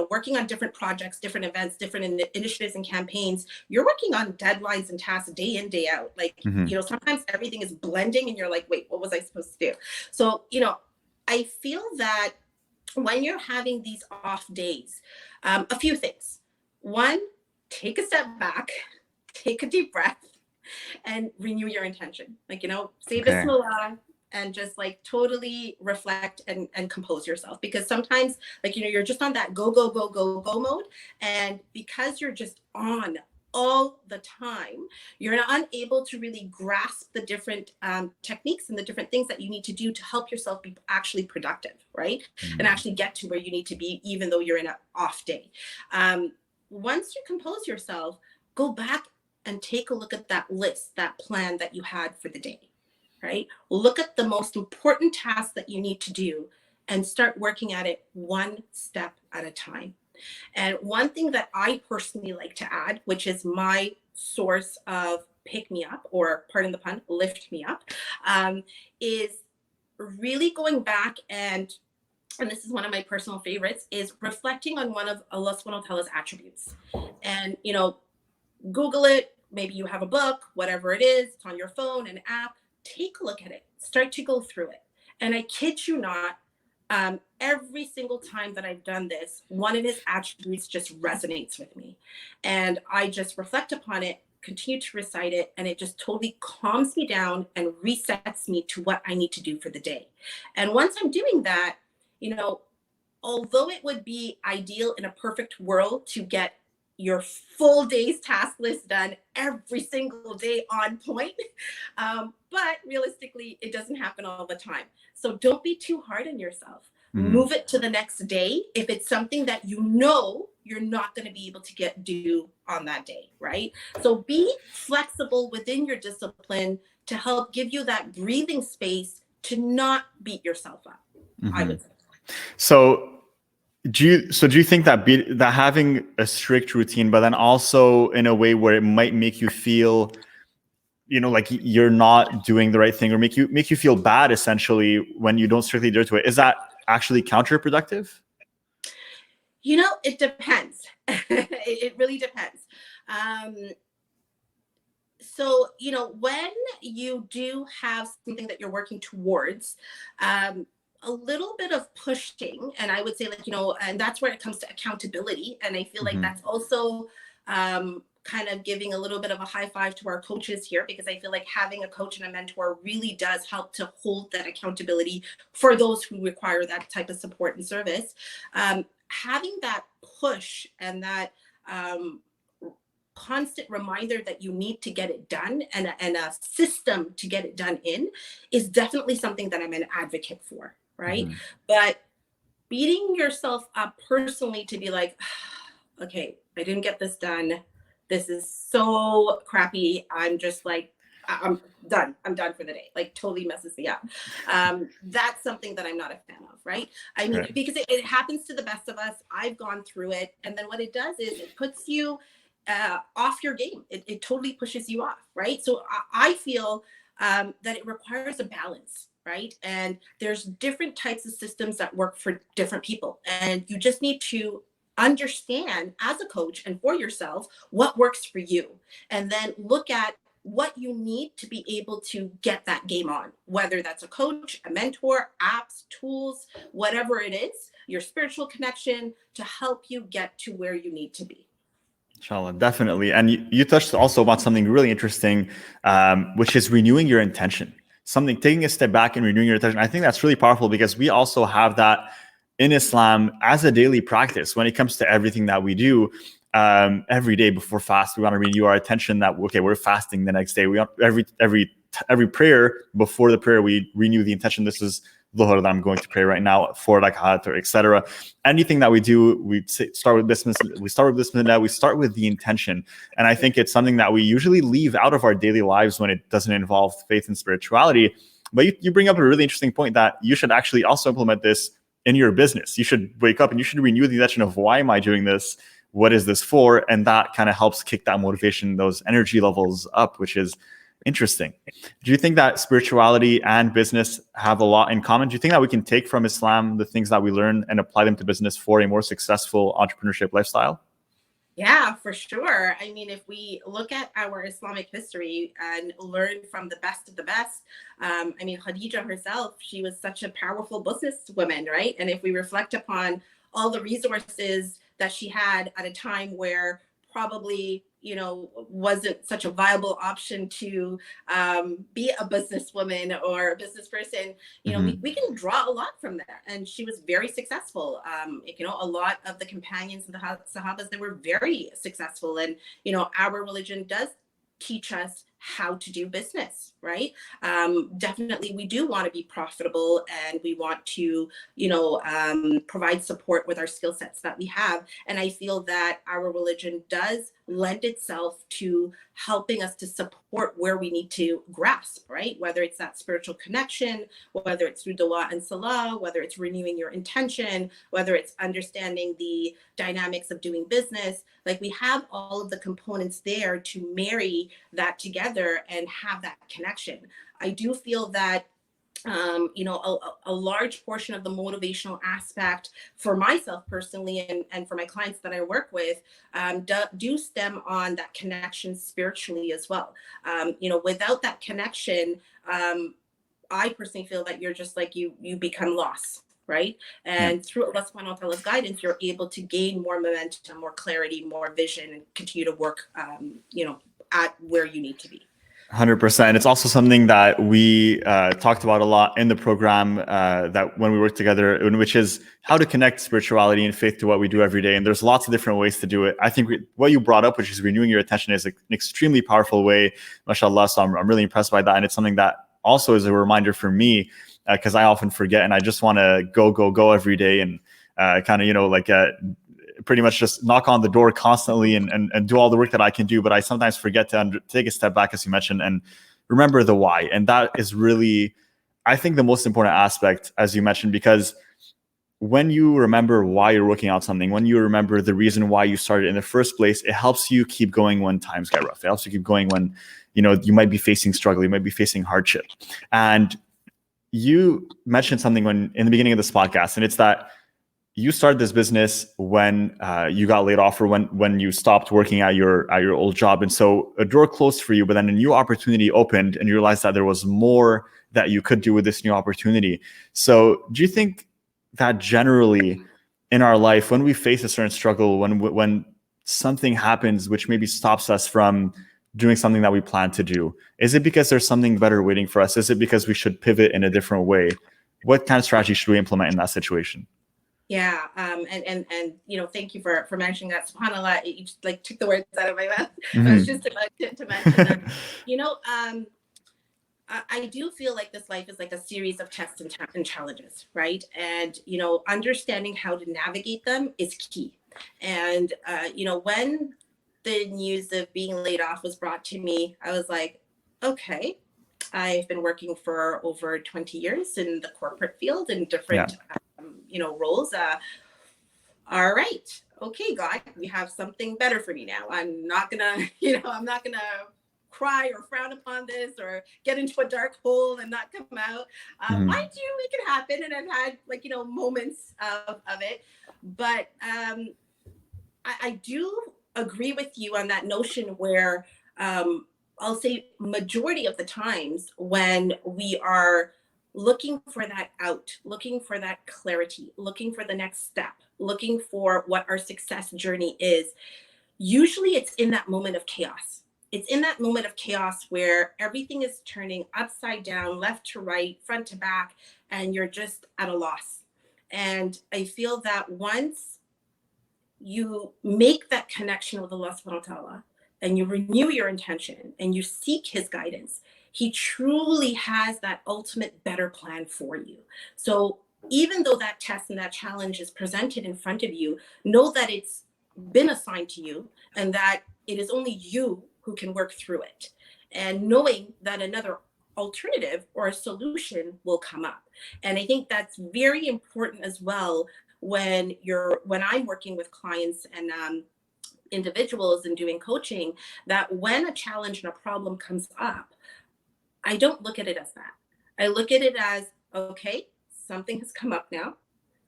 working on different projects, different events, different initiatives and campaigns, you're working on deadlines and tasks day in, day out. Sometimes everything is blending and you're like, wait, what was I supposed to do? So, I feel that when you're having these off days, a few things. One, take a step back, take a deep breath, and renew your intention. Say Bismillah, and just totally reflect and compose yourself, because sometimes you're just on that go mode, and because you're just on all the time, you're unable to really grasp the different techniques and the different things that you need to do to help yourself be actually productive, right? And actually get to where you need to be, even though you're in an off day. Once you compose yourself, go back and take a look at that list, that plan that you had for the day. Right? Look at the most important tasks that you need to do and start working at it one step at a time. And one thing that I personally like to add, which is my source of pick me up, or pardon the pun, lift me up, is really going back and this is one of my personal favorites, is reflecting on one of Allah subhanahu wa ta'ala's attributes. And, Google it. Maybe you have a book, whatever it is, it's on your phone, an app. Take a look at it, start to go through it. And I kid you not, every single time that I've done this, one of his attributes just resonates with me. And I just reflect upon it, continue to recite it, and it just totally calms me down and resets me to what I need to do for the day. And once I'm doing that, although it would be ideal in a perfect world to get your full day's task list done every single day on point. But realistically, it doesn't happen all the time. So don't be too hard on yourself. Move it to the next day if it's something that you're not going to be able to do on that day, right? So be flexible within your discipline to help give you that breathing space to not beat yourself up, I would say. So do you think that that having a strict routine, but then also in a way where it might make you feel, like you're not doing the right thing, or make you feel bad essentially when you don't strictly adhere to it, is that actually counterproductive? It depends. It really depends. So, when you do have something that you're working towards, a little bit of pushing, and I would say and that's where it comes to accountability. And I feel like that's also kind of giving a little bit of a high five to our coaches here, because I feel like having a coach and a mentor really does help to hold that accountability for those who require that type of support and service. Having that push and that constant reminder that you need to get it done, and a system to get it done in, is definitely something that I'm an advocate for. Right. But beating yourself up personally to be like, okay, I didn't get this done. This is so crappy. I'm just I'm done. I'm done for the day. Totally messes me up. That's something that I'm not a fan of. Right. I mean, because it happens to the best of us. I've gone through it. And then what it does is it puts you off your game. It totally pushes you off. Right. So I feel that it requires a balance. Right. And there's different types of systems that work for different people. And you just need to understand as a coach and for yourself what works for you. And then look at what you need to be able to get that game on, whether that's a coach, a mentor, apps, tools, whatever it is, your spiritual connection to help you get to where you need to be. Inshallah, definitely. And you touched also about something really interesting, which is renewing your intention. Taking a step back and renewing your intention. I think that's really powerful, because we also have that in Islam as a daily practice when it comes to everything that we do. Every day before fast, we want to renew our attention that, okay, we're fasting the next day. We want every every prayer, before the prayer, we renew the intention. This is Dhuhr that I'm going to pray right now, 4 rakat, or etc. Anything that we do, we start with Bismillah, we start with the intention. And I think it's something that we usually leave out of our daily lives when it doesn't involve faith and spirituality. But you bring up a really interesting point that you should actually also implement this in your business. You should wake up and you should renew the intention of, why am I doing this? What is this for? And that kind of helps kick that motivation, those energy levels up, which is interesting. Do you think that spirituality and business have a lot in common? Do you think that we can take from Islam the things that we learn and apply them to business for a more successful entrepreneurship lifestyle? Yeah, for sure. I mean, if we look at our Islamic history and learn from the best of the best, I mean, Khadija herself, she was such a powerful businesswoman, right? And if we reflect upon all the resources that she had at a time where probably, you know, wasn't such a viable option to be a businesswoman or a business person, you know, we can draw a lot from there. And she was very successful. You know, a lot of the companions and the Sahabas, they were very successful. And, you know, our religion does teach us how to do business, right? Definitely, we do want to be profitable, and we want to, you know, provide support with our skill sets that we have. And I feel that our religion does lend itself to helping us to support where we need to grasp, right? Whether it's that spiritual connection, whether it's through dua and salah, whether it's renewing your intention, whether it's understanding the dynamics of doing business. Like, we have all of the components there to marry that together and have that connection. I do feel that you know, a large portion of the motivational aspect for myself personally, and for my clients that I work with, do stem on that connection spiritually as well. You know, without that connection, I personally feel that you're just like, you become lost, right? And through Allah subhanahu wa ta'ala's guidance, you're able to gain more momentum, more clarity, more vision, and continue to work, you know, at where you need to be. 100%. It's also something that we talked about a lot in the program that when we worked together, which is how to connect spirituality and faith to what we do every day. And there's lots of different ways to do it. I think what you brought up, which is renewing your attention, is an extremely powerful way, mashallah. So I'm really impressed by that. And it's something that also is a reminder for me, because I often forget and I just want to go every day and kind of, you know, like pretty much just knock on the door constantly and do all the work that I can do. But I sometimes forget to take a step back, as you mentioned, and remember the why. And that is really, I think, the most important aspect, as you mentioned, because when you remember why you're working out something, when you remember the reason why you started in the first place, it helps you keep going when times get rough. It helps you keep going when, you know, you might be facing struggle, you might be facing hardship. And you mentioned something in the beginning of this podcast, and it's that you started this business when you got laid off, or when you stopped working at your old job. And so a door closed for you, but then a new opportunity opened and you realized that there was more that you could do with this new opportunity. So do you think that generally in our life, when we face a certain struggle, when something happens which maybe stops us from doing something that we plan to do, is it because there's something better waiting for us? Is it because we should pivot in a different way? What kind of strategy should we implement in that situation? Yeah, and you know, thank you for mentioning that. SubhanAllah, you just like took the words out of my mouth. I was just about to mention that. You know, I do feel like this life is like a series of tests and challenges, right? And you know, understanding how to navigate them is key. And you know, when the news of being laid off was brought to me, I was like, okay, I've been working for over 20 years in the corporate field in different you know, roles. All right, okay, God, we have something better for me now. I'm not gonna, you know, I'm not gonna cry or frown upon this or get into a dark hole and not come out. Mind you, it can happen, and I've had, like, you know, moments of it. But I do agree with you on that notion where I'll say majority of the times when we are looking for that out, looking for that clarity, looking for the next step, looking for what our success journey is, usually it's in that moment of chaos. It's in that moment of chaos where everything is turning upside down, left to right, front to back, and you're just at a loss. And I feel that once you make that connection with Allah subhanahu wa ta'ala and you renew your intention and you seek his guidance, He truly has that ultimate better plan for you. So even though that test and that challenge is presented in front of you, know that it's been assigned to you and that it is only you who can work through it. And knowing that another alternative or a solution will come up. And I think that's very important as well when I'm working with clients and individuals and doing coaching, that when a challenge and a problem comes up, I don't look at it as that. I look at it as, okay, something has come up now.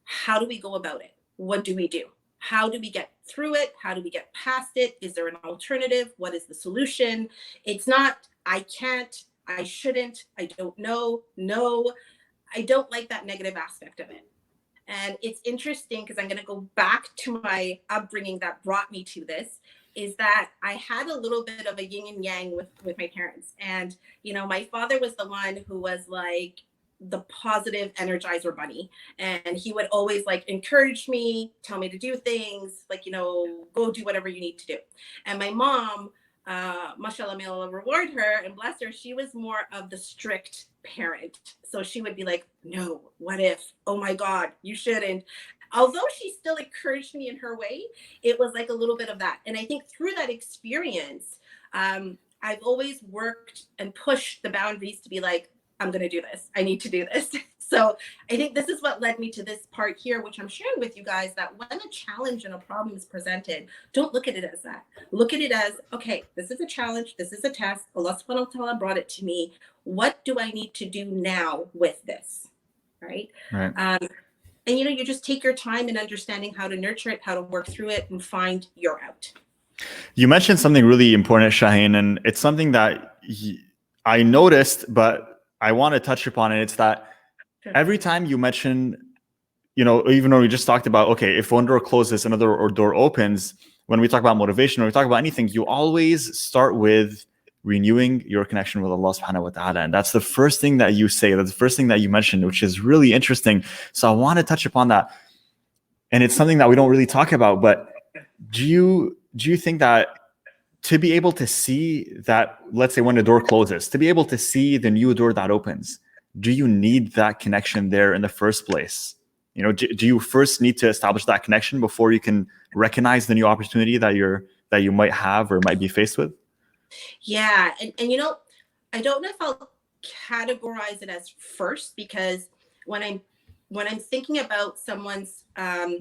How do we go about it? What do we do? How do we get through it? How do we get past it? Is there an alternative? What is the solution? It's not, I can't, I shouldn't, I don't know. No, I don't like that negative aspect of it. And it's interesting because I'm going to go back to my upbringing that brought me to this, is that I had a little bit of a yin and yang with my parents. And, my father was the one who was like the positive energizer bunny. And he would always like encourage me, tell me to do things, like, go do whatever you need to do. And my mom, mashallah, may Allah reward her and bless her, she was more of the strict parent. So she would be like, no, what if? Oh my God, you shouldn't. Although she still encouraged me in her way, it was like a little bit of that. And I think through that experience, I've always worked and pushed the boundaries to be like, I'm going to do this. I need to do this. So I think this is what led me to this part here, which I'm sharing with you guys, that when a challenge and a problem is presented, don't look at it as that. Look at it as, okay, this is a challenge. This is a test. Allah subhanahu wa ta'ala brought it to me. What do I need to do now with this? Right. And, you just take your time in understanding how to nurture it, how to work through it, and find your out. You mentioned something really important, Shaheen, and it's something that I noticed, but I want to touch upon it. It's that every time you mention, even though we just talked about, okay, if one door closes, another door opens, when we talk about motivation, or we talk about anything, you always start with renewing your connection with Allah subhanahu wa ta'ala. And that's the first thing that you say. That's the first thing that you mentioned, which is really interesting. So I want to touch upon that. And it's something that we don't really talk about, but do you think that to be able to see that, let's say when the door closes, to be able to see the new door that opens, do you need that connection there in the first place? Do you first need to establish that connection before you can recognize the new opportunity that you might have or might be faced with? Yeah. And I don't know if I'll categorize it as first, because when I'm thinking about someone's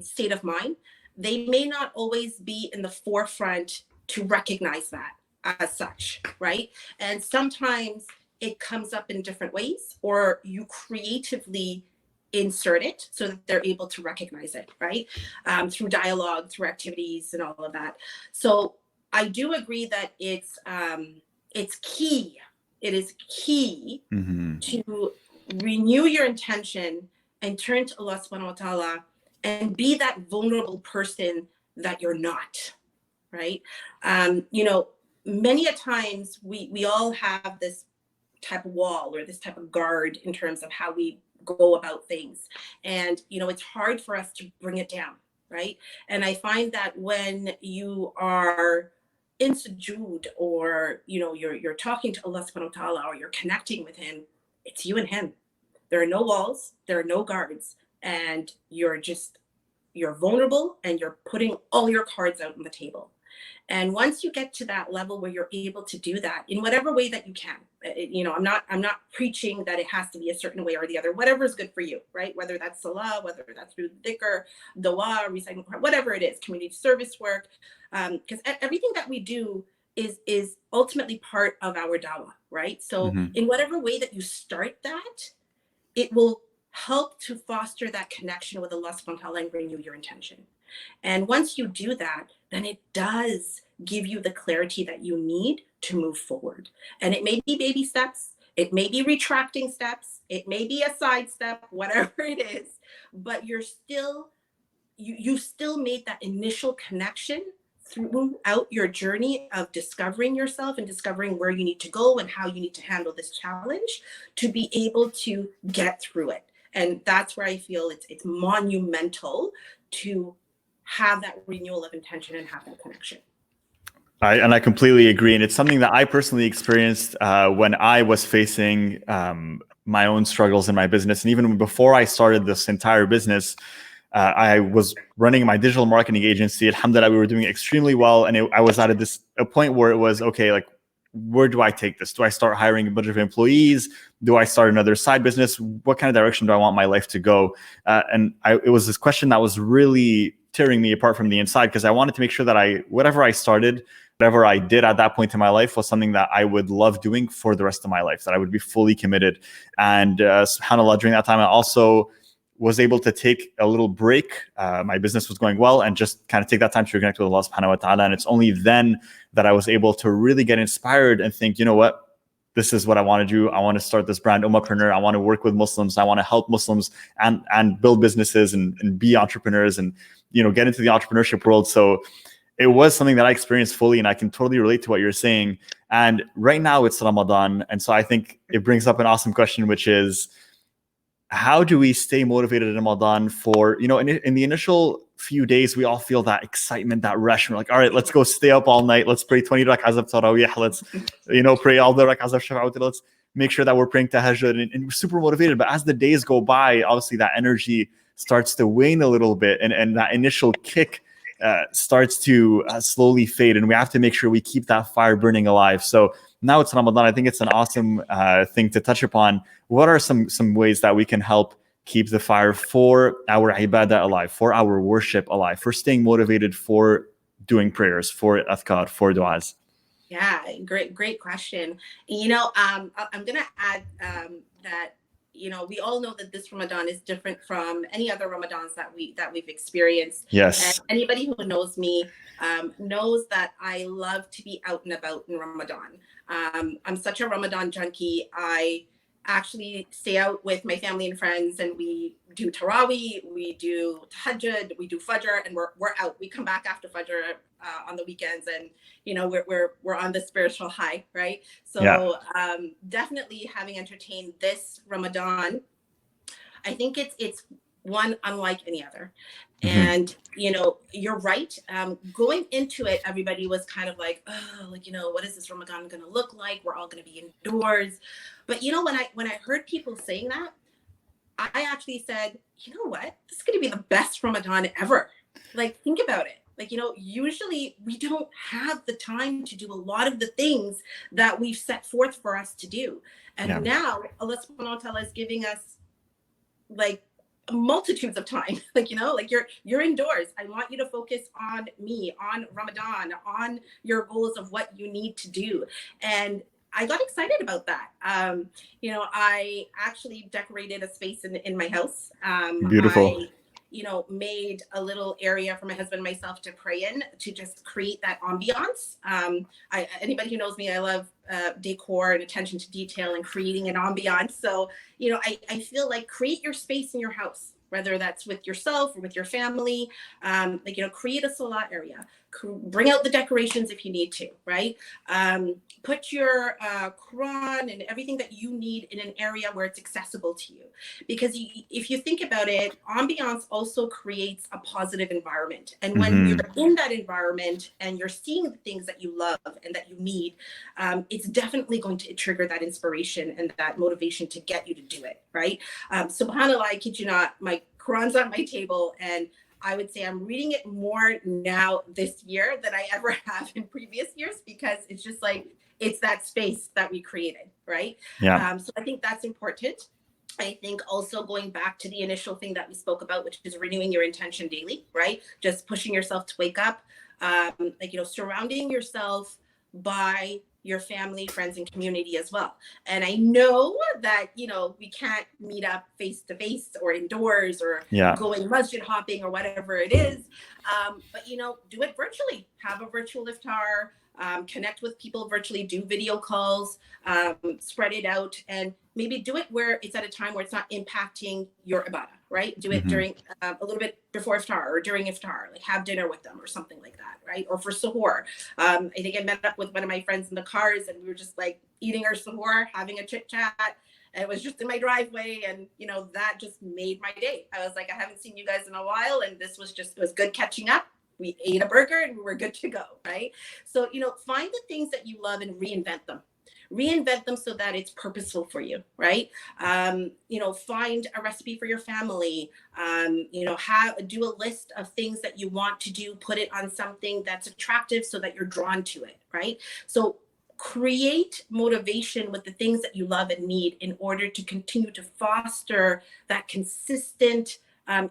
state of mind, they may not always be in the forefront to recognize that as such, right? And sometimes it comes up in different ways, or you creatively insert it so that they're able to recognize it, right? Through dialogue, through activities and all of that. So I do agree that it's key. It is key to renew your intention and turn to Allah subhanahu wa ta'ala and be that vulnerable person that you're not, right? Many a times we all have this type of wall or this type of guard in terms of how we go about things. And, it's hard for us to bring it down, right? And I find that when you are in sujood, or, you're talking to Allah subhanahu wa ta'ala, or you're connecting with him, it's you and him. There are no walls, there are no guards, and you're vulnerable and you're putting all your cards out on the table. And once you get to that level where you're able to do that in whatever way that you can, I'm not preaching that it has to be a certain way or the other, whatever is good for you, right? Whether that's salah, whether that's through dhikr, dua, reciting, whatever it is, community service work, because everything that we do is ultimately part of our dawah, right? So in whatever way that you start that, it will help to foster that connection with Allah subhanahu wa ta'ala and renew your intention. And once you do that, then it does give you the clarity that you need to move forward. And it may be baby steps, it may be retracting steps, it may be a side step, whatever it is, but you still made that initial connection throughout your journey of discovering yourself and discovering where you need to go and how you need to handle this challenge to be able to get through it. And that's where I feel it's monumental to have that renewal of intention and have that connection. I completely agree. And it's something that I personally experienced when I was facing my own struggles in my business. And even before I started this entire business, I was running my digital marketing agency. Alhamdulillah, we were doing extremely well. And I was at a point where it was, okay, like, where do I take this? Do I start hiring a bunch of employees? Do I start another side business? What kind of direction do I want my life to go? It was this question that was really tearing me apart from the inside, because I wanted to make sure that whatever I started, whatever I did at that point in my life was something that I would love doing for the rest of my life, that I would be fully committed. And subhanAllah, during that time, I also was able to take a little break. My business was going well, and just kind of take that time to reconnect with Allah subhanahu wa ta'ala. And it's only then that I was able to really get inspired and think, you know what? This is what I want to do. I want to start this brand, Ummahpreneur. I want to work with Muslims. I want to help Muslims and build businesses and be entrepreneurs and, get into the entrepreneurship world. So it was something that I experienced fully, and I can totally relate to what you're saying. And right now it's Ramadan. And so I think it brings up an awesome question, which is, how do we stay motivated in Ramadan for, in the initial few days, we all feel that excitement, that rush. We're like, all right, let's go stay up all night. Let's pray 20 rak'ahs of tarawih. Let's, pray all the rak'ahs of shafa'at. Let's make sure that we're praying tahajjud, and we're super motivated. But as the days go by, obviously that energy starts to wane a little bit, and that initial kick starts to slowly fade. And we have to make sure we keep that fire burning alive. So now it's Ramadan. I think it's an awesome thing to touch upon. What are some ways that we can help keep the fire for our ibadah alive, for our worship alive, for staying motivated, for doing prayers, for adhkar, for du'as? Yeah, great question. I'm going to add that, we all know that this Ramadan is different from any other Ramadans that we've experienced. Yes. And anybody who knows me knows that I love to be out and about in Ramadan. I'm such a Ramadan junkie. I actually stay out with my family and friends, and we do Tarawih, we do Tahajjud, we do Fajr, and we're out. We come back after Fajr on the weekends, and we're on the spiritual high, right? So definitely having entertained this Ramadan, I think it's one unlike any other. Mm-hmm. And you're right. Going into it, everybody was kind of like, oh, what is this Ramadan going to look like? We're all going to be indoors. But when I heard people saying that, I actually said, you know what? This is going to be the best Ramadan ever. Think about it. Usually we don't have the time to do a lot of the things that we've set forth for us to do. And now Allah subhanahu wa ta'ala is giving us multitudes of time, you're indoors. I want you to focus on me, on Ramadan, on your goals of what you need to do. And I got excited about that. I actually decorated a space in my house. Beautiful. I made a little area for my husband and myself to pray in, to just create that ambiance. Anybody who knows me, I love decor and attention to detail and creating an ambiance. So, I feel like create your space in your house, whether that's with yourself or with your family. Create a salat area, bring out the decorations if you need to, right? Put your Quran and everything that you need in an area where it's accessible to you. Because if you think about it, ambiance also creates a positive environment. And when you're in that environment and you're seeing the things that you love and that you need, it's definitely going to trigger that inspiration and that motivation to get you to do it, right? SubhanAllah, I kid you not, my Quran's on my table, and I would say I'm reading it more now this year than I ever have in previous years, because it's just it's that space that we created, right? Yeah. So I think that's important. I think also going back to the initial thing that we spoke about, which is renewing your intention daily, right? Just pushing yourself to wake up, surrounding yourself by your family, friends, and community as well. And I know that, we can't meet up face to face or indoors or going masjid hopping or whatever it is. But, do it virtually. Have a virtual iftar, connect with people virtually, do video calls, spread it out, and maybe do it where it's at a time where it's not impacting your ibadah, right? Do it during a little bit before iftar or during iftar, have dinner with them or something like that, right? Or for suhoor. I think I met up with one of my friends in the cars, and we were just eating our suhoor, having a chit chat. And it was just in my driveway, and that just made my day. I was like, I haven't seen you guys in a while, and it was good catching up. we ate a burger and we were good to go, right? So, find the things that you love and reinvent them. Reinvent them so that it's purposeful for you, right? Find a recipe for your family. Do a list of things that you want to do, put it on something that's attractive so that you're drawn to it, right? So create motivation with the things that you love and need in order to continue to foster that consistent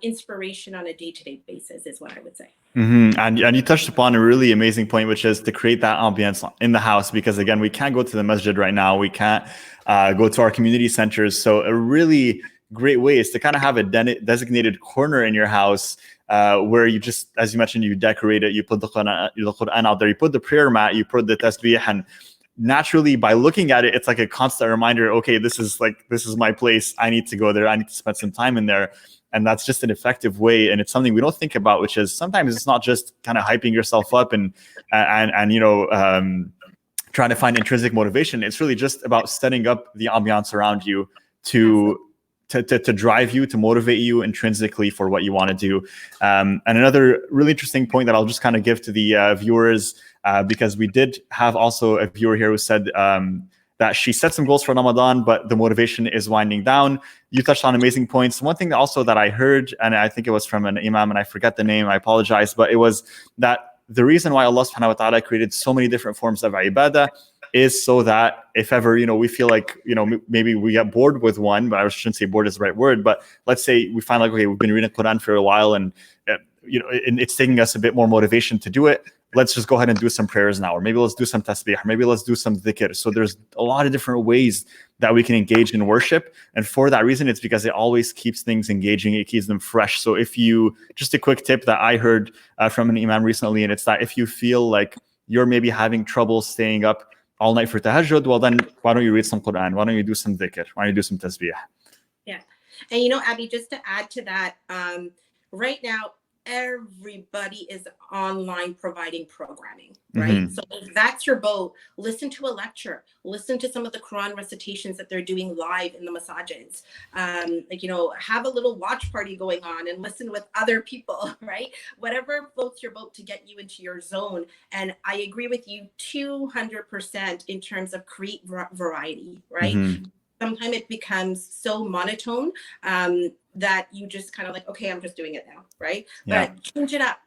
inspiration on a day-to-day basis is what I would say. Mm-hmm. And you touched upon a really amazing point, which is to create that ambience in the house, because again, we can't go to the masjid right now. We can't go to our community centers. So a really great way is to kind of have a designated corner in your house where you just, as you mentioned, you decorate it, you put the Quran out there, you put the prayer mat, you put the tasbih, and naturally by looking at it, it's like a constant reminder, okay, this is my place. I need to go there. I need to spend some time in there. And that's just an effective way. And it's something we don't think about, which is sometimes it's not just kind of hyping yourself up and trying to find intrinsic motivation. It's really just about setting up the ambiance around you to drive you, to motivate you intrinsically for what you want to do. And another really interesting point that I'll just kind of give to the viewers, because we did have also a viewer here who said that she set some goals for Ramadan, but the motivation is winding down. You touched on amazing points. One thing also that I heard, and I think it was from an imam, and I forget the name, I apologize, but it was that the reason why Allah subhanahu wa ta'ala created so many different forms of ibadah is so that if ever, we feel like, maybe we get bored with one, but I shouldn't say bored is the right word, but let's say we find like, okay, we've been reading the Quran for a while and, it's taking us a bit more motivation to do it. Let's just go ahead and do some prayers now, or maybe let's do some tasbih, or maybe let's do some dhikr. So there's a lot of different ways that we can engage in worship. And for that reason, it's because it always keeps things engaging. It keeps them fresh. So just a quick tip that I heard from an imam recently, and it's that if you feel like you're maybe having trouble staying up all night for tahajjud, well then why don't you read some Quran? Why don't you do some dhikr? Why don't you do some tasbih? Yeah. And Abby, just to add to that, right now, everybody is online providing programming, right? Mm-hmm. So if that's your boat, listen to a lecture, listen to some of the Quran recitations that they're doing live in the masajids. Have a little watch party going on and listen with other people, right? Whatever floats your boat to get you into your zone. And I agree with you 200% in terms of create variety, right? Mm-hmm. Sometimes it becomes so monotone that you just kind of like, okay, I'm just doing it now, right? Yeah. But change it up.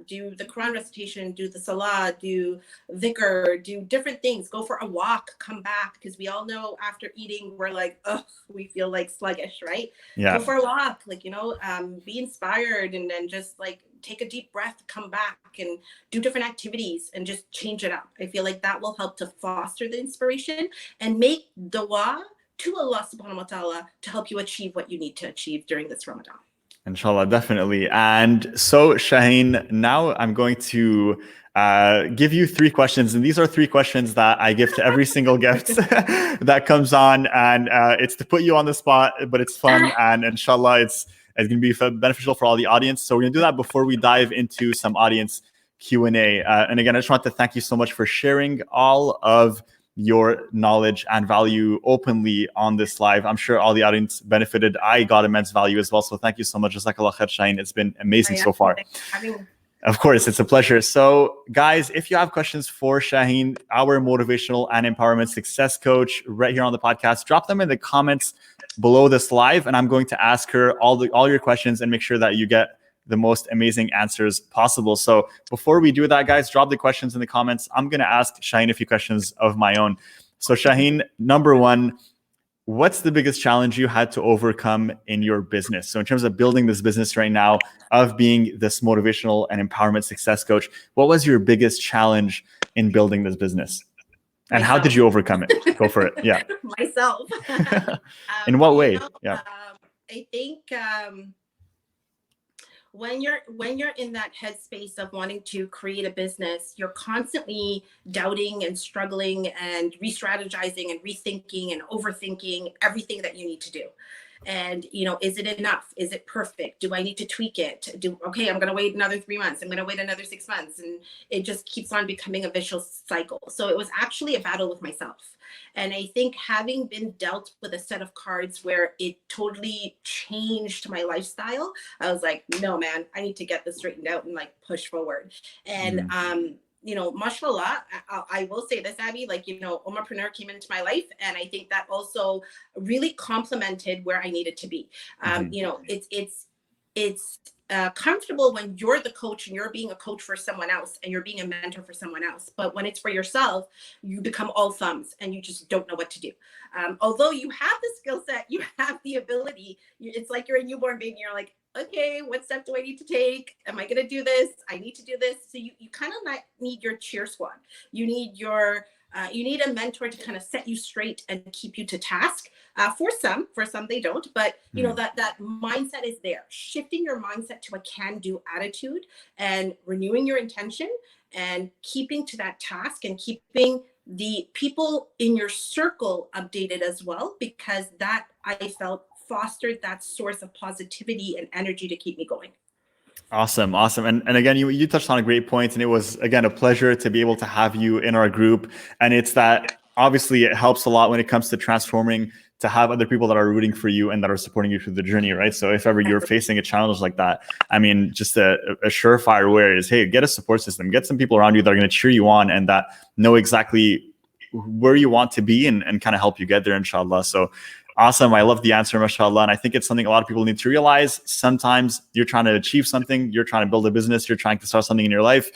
Do the Quran recitation, do the salah, do dhikr, do different things. Go for a walk, come back, because we all know after eating, we're like, oh, we feel like sluggish, right? Yeah. Go for a walk, be inspired, and then just like take a deep breath, come back and do different activities and just change it up. I feel like that will help to foster the inspiration and make dua to Allah subhanahu wa ta'ala to help you achieve what you need to achieve during this Ramadan. Inshallah, definitely. And so, Shaheen, now I'm going to give you 3 questions. And these are 3 questions that I give to every single guest that comes on. And it's to put you on the spot, but it's fun. And inshallah, it's going to be beneficial for all the audience. So we're going to do that before we dive into some audience Q&A. And again, I just want to thank you so much for sharing all of your knowledge and value openly on this live. I'm sure all the audience benefited. I got immense value as well. So thank you so much. Jazakallah khair, Shaheen. It's been amazing so far. Of course, it's a pleasure. So guys, if you have questions for Shaheen, our motivational and empowerment success coach right here on the podcast, drop them in the comments below this live. And I'm going to ask her all your questions and make sure that you get the most amazing answers possible. So before we do that, guys, drop the questions in the comments. I'm going to ask Shaheen a few questions of my own. So Shaheen, number 1, what's the biggest challenge you had to overcome in your business? So in terms of building this business right now, of being this motivational and empowerment success coach, what was your biggest challenge in building this business? And how did you overcome it? Go for it. Yeah. Myself. In what way? Yeah. I think when you're in that headspace of wanting to create a business, you're constantly doubting and struggling and re-strategizing and rethinking and overthinking everything that you need to do. And, is it enough? Is it perfect? Do I need to tweak it? Okay, I'm going to wait another 3 months. I'm going to wait another 6 months. And it just keeps on becoming a vicious cycle. So it was actually a battle with myself. And I think having been dealt with a set of cards where it totally changed my lifestyle, I was like, no, man, I need to get this straightened out and like push forward. And, mashallah, I will say this, Abby, like, Ummahpreneur came into my life. And I think that also really complemented where I needed to be. It's comfortable when you're the coach and you're being a coach for someone else and you're being a mentor for someone else. But when it's for yourself, you become all thumbs and you just don't know what to do. Although you have the skill set, you have the ability, it's like you're a newborn baby. You're like, okay, what step do I need to take? Am I going to do this? I need to do this. So you kind of need your cheer squad. You need you need a mentor to kind of set you straight and keep you to task. For some they don't, but that mindset is there. Shifting your mindset to a can-do attitude and renewing your intention and keeping to that task and keeping the people in your circle updated as well, because that I felt fostered that source of positivity and energy to keep me going. Awesome. And again, you touched on a great point, and it was, again, a pleasure to be able to have you in our group. And it's that obviously it helps a lot when it comes to transforming, to have other people that are rooting for you and that are supporting you through the journey, right? So if ever you're facing a challenge like that, I mean, just a surefire way is, hey, get a support system, get some people around you that are going to cheer you on and that know exactly where you want to be and kind of help you get there, inshallah. So awesome. I love the answer, mashallah. And I think it's something a lot of people need to realize. Sometimes you're trying to achieve something, you're trying to build a business, you're trying to start something in your life.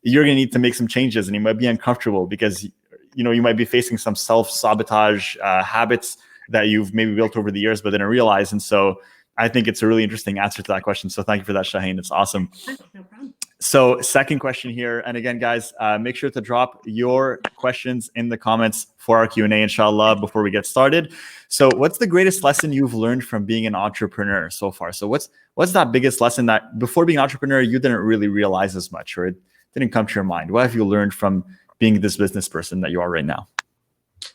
You're going to need to make some changes, and you might be uncomfortable because, you might be facing some self-sabotage habits that you've maybe built over the years, but didn't realize. And so I think it's a really interesting answer to that question. So thank you for that, Shaheen. It's awesome. No problem. So second question here. And again, guys, make sure to drop your questions in the comments for our Q&A, inshallah, before we get started. So what's the greatest lesson you've learned from being an entrepreneur so far? So what's that biggest lesson that before being an entrepreneur, you didn't really realize as much, or it didn't come to your mind? What have you learned from being this business person that you are right now?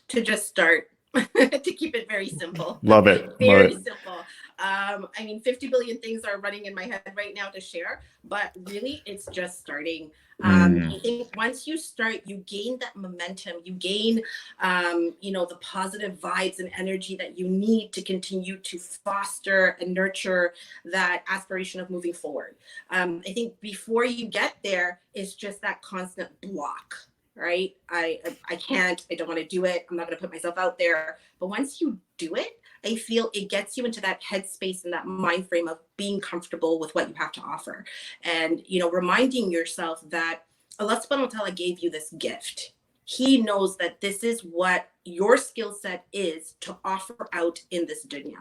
To just start, to keep it very simple. Love it. Very simple. 50 billion things are running in my head right now to share, but really it's just starting. I think once you start, you gain that momentum, you gain, the positive vibes and energy that you need to continue to foster and nurture that aspiration of moving forward. I think before you get there, it's just that constant block. Right? I can't, I don't want to do it. I'm not going to put myself out there. But once you do it, I feel it gets you into that headspace and that mind frame of being comfortable with what you have to offer. And, reminding yourself that Allah subhanahu wa ta'ala gave you this gift. He knows that this is what your skill set is to offer out in this dunya.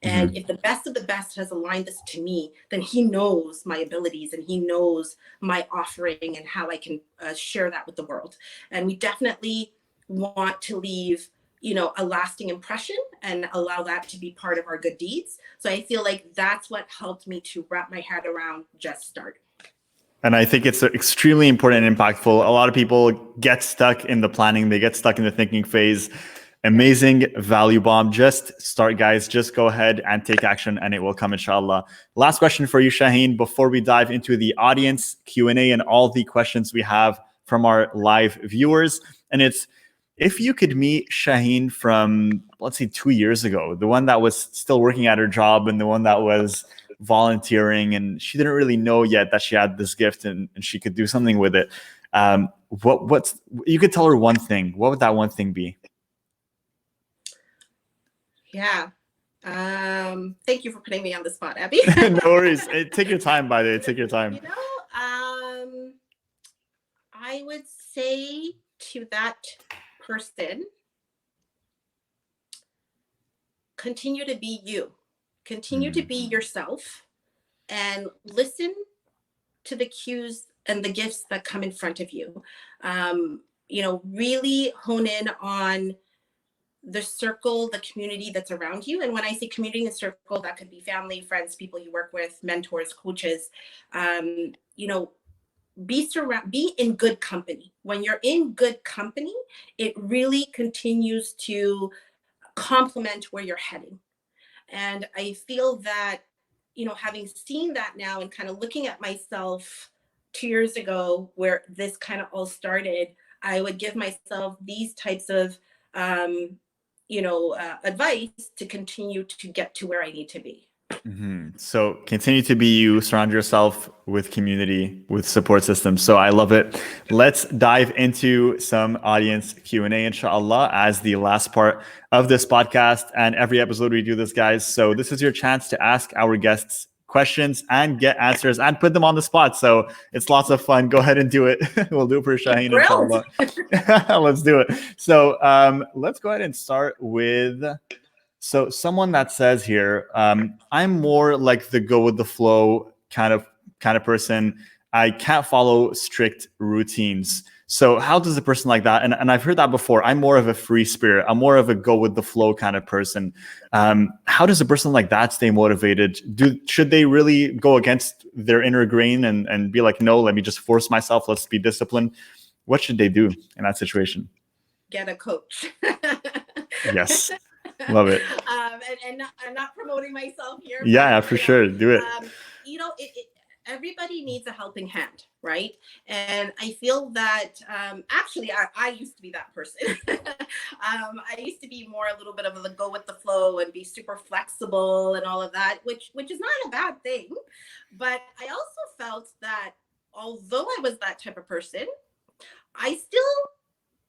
And if the best of the best has aligned this to me, then he knows my abilities and he knows my offering and how I can share that with the world. And we definitely want to leave, a lasting impression and allow that to be part of our good deeds. So I feel like that's what helped me to wrap my head around just start. And I think it's extremely important and impactful. A lot of people get stuck in the planning. They get stuck in the thinking phase. Amazing value bomb. Just start, guys. Just go ahead and take action and it will come, inshallah. Last question for you, Shaheen, before we dive into the audience Q&A and all the questions we have from our live viewers. And it's, if you could meet Shaheen from, let's say, 2 years ago, the one that was still working at her job and the one that was volunteering and she didn't really know yet that she had this gift and she could do something with it. What's you could tell her one thing. What would that one thing be? Yeah. Thank you for putting me on the spot, Abby. No worries. Take your time, by the way. Take your time. I would say to that person, continue to be you. Continue to be yourself and listen to the cues and the gifts that come in front of you. Really hone in on the circle, the community that's around you. And when I say community and circle, that could be family, friends, people you work with, mentors, coaches. Be in good company. When you're in good company, it really continues to complement where you're heading. And I feel that, having seen that now and kind of looking at myself 2 years ago, where this kind of all started, I would give myself these types of, advice to continue to get to where I need to be. So continue to be you, surround yourself with community, with support systems. So I love it. Let's dive into some audience Q&A, inshallah, as the last part of this podcast. And every episode we do this, guys. So this is your chance to ask our guests questions and get answers and put them on the spot. So it's lots of fun. Go ahead and do it. We'll do it for Shaheen, inshallah. Let's do it. So let's go ahead and start with... So someone that says here, I'm more like the go with the flow kind of person. I can't follow strict routines. So how does a person like that, and I've heard that before, I'm more of a free spirit. I'm more of a go with the flow kind of person. How does a person like that stay motivated? Should they really go against their inner grain and be like, no, let me just force myself. Let's be disciplined. What should they do in that situation? Get a coach. Yes. Love it. And not promoting myself here. Yeah, for sure. Do it. Everybody needs a helping hand, right? And I feel that actually I used to be that person. I used to be more a little bit of the go with the flow and be super flexible and all of that, which is not a bad thing. But I also felt that although I was that type of person, I still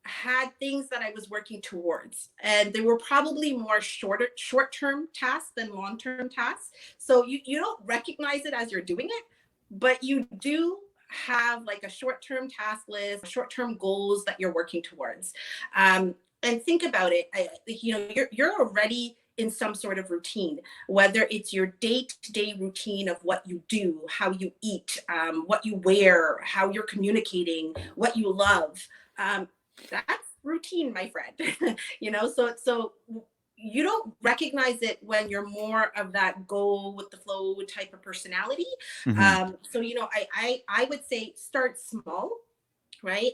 had things that I was working towards, and they were probably more short-term tasks than long-term tasks. So you don't recognize it as you're doing it, but you do have like a short-term task list, short-term goals that you're working towards. And think about it, you're already in some sort of routine, whether it's your day-to-day routine of what you do, how you eat, what you wear, how you're communicating, what you love. That's routine, my friend. So you don't recognize it when you're more of that go with the flow type of personality. So I would say start small, right?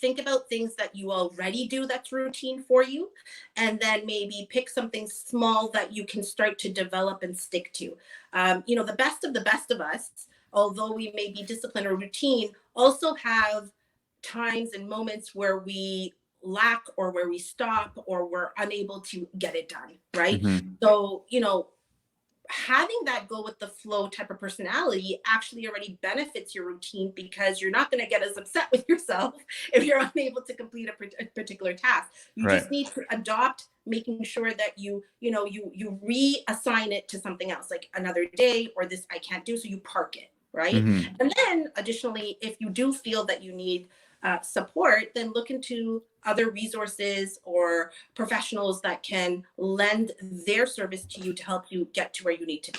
Think about things that you already do that's routine for you, and then maybe pick something small that you can start to develop and stick to. The best of us, although we may be disciplined or routine, also have times and moments where we lack or where we stop or we're unable to get it done, right? So, having that go with the flow type of personality actually already benefits your routine, because you're not going to get as upset with yourself if you're unable to complete a particular task. You just need to adopt making sure that you reassign it to something else, like another day, or this I can't do, so you park it, right? And then additionally, if you do feel that you need support, then look into other resources or professionals that can lend their service to you to help you get to where you need to be.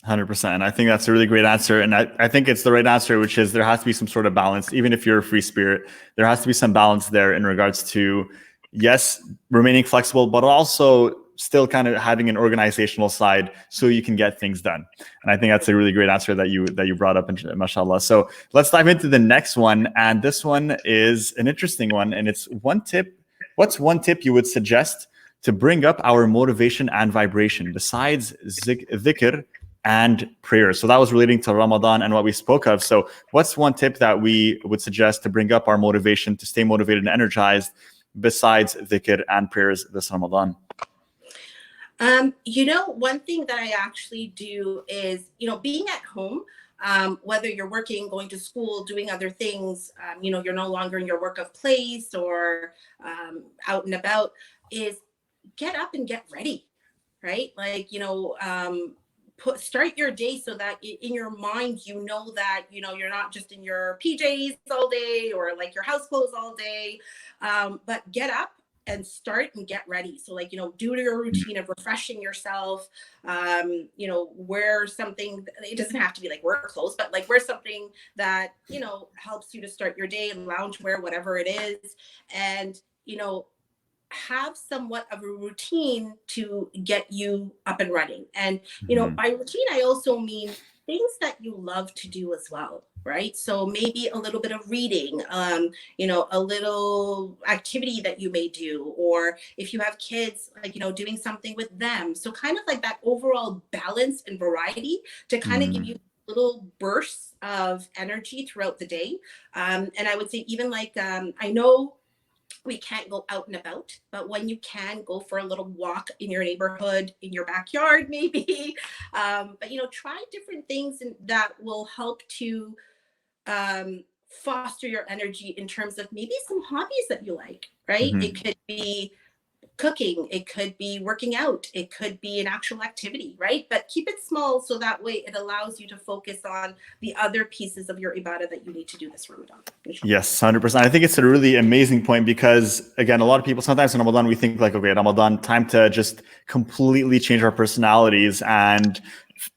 100%. I think that's a really great answer. And I think it's the right answer, which is there has to be some sort of balance. Even if you're a free spirit, there has to be some balance there in regards to, yes, remaining flexible, but also still kind of having an organizational side so you can get things done. And I think that's a really great answer that you brought up, mashallah. So let's dive into the next one. And this one is an interesting one. And it's one tip. What's one tip you would suggest to bring up our motivation and vibration besides dhikr and prayer? So that was relating to Ramadan and what we spoke of. So what's one tip that we would suggest to bring up our motivation, to stay motivated and energized besides dhikr and prayers this Ramadan? One thing that I actually do is, being at home, whether you're working, going to school, doing other things, you're no longer in your work of place or out and about, is get up and get ready, right? Like, start your day so that in your mind, that, you're not just in your PJs all day or like your house clothes all day, but get up and start and get ready. So like, do your routine of refreshing yourself, wear something, it doesn't have to be like work clothes, but like wear something that, helps you to start your day, and lounge wear, whatever it is. And, have somewhat of a routine to get you up and running. And, by routine, I also mean things that you love to do as well, right? So maybe a little bit of reading, a little activity that you may do, or if you have kids, like, doing something with them. So kind of like that overall balance and variety to kind of give you little bursts of energy throughout the day. And I would say even like, I know we can't go out and about, but when you can, go for a little walk in your neighborhood, in your backyard, maybe. But try different things that will help to foster your energy in terms of maybe some hobbies that you like, right? Mm-hmm. It could be cooking, it could be working out, it could be an actual activity, right? But keep it small so that way it allows you to focus on the other pieces of your ibadah that you need to do this Ramadan. Yes, 100%. I think it's a really amazing point because, again, a lot of people, sometimes in Ramadan, we think like, okay, Ramadan, time to just completely change our personalities and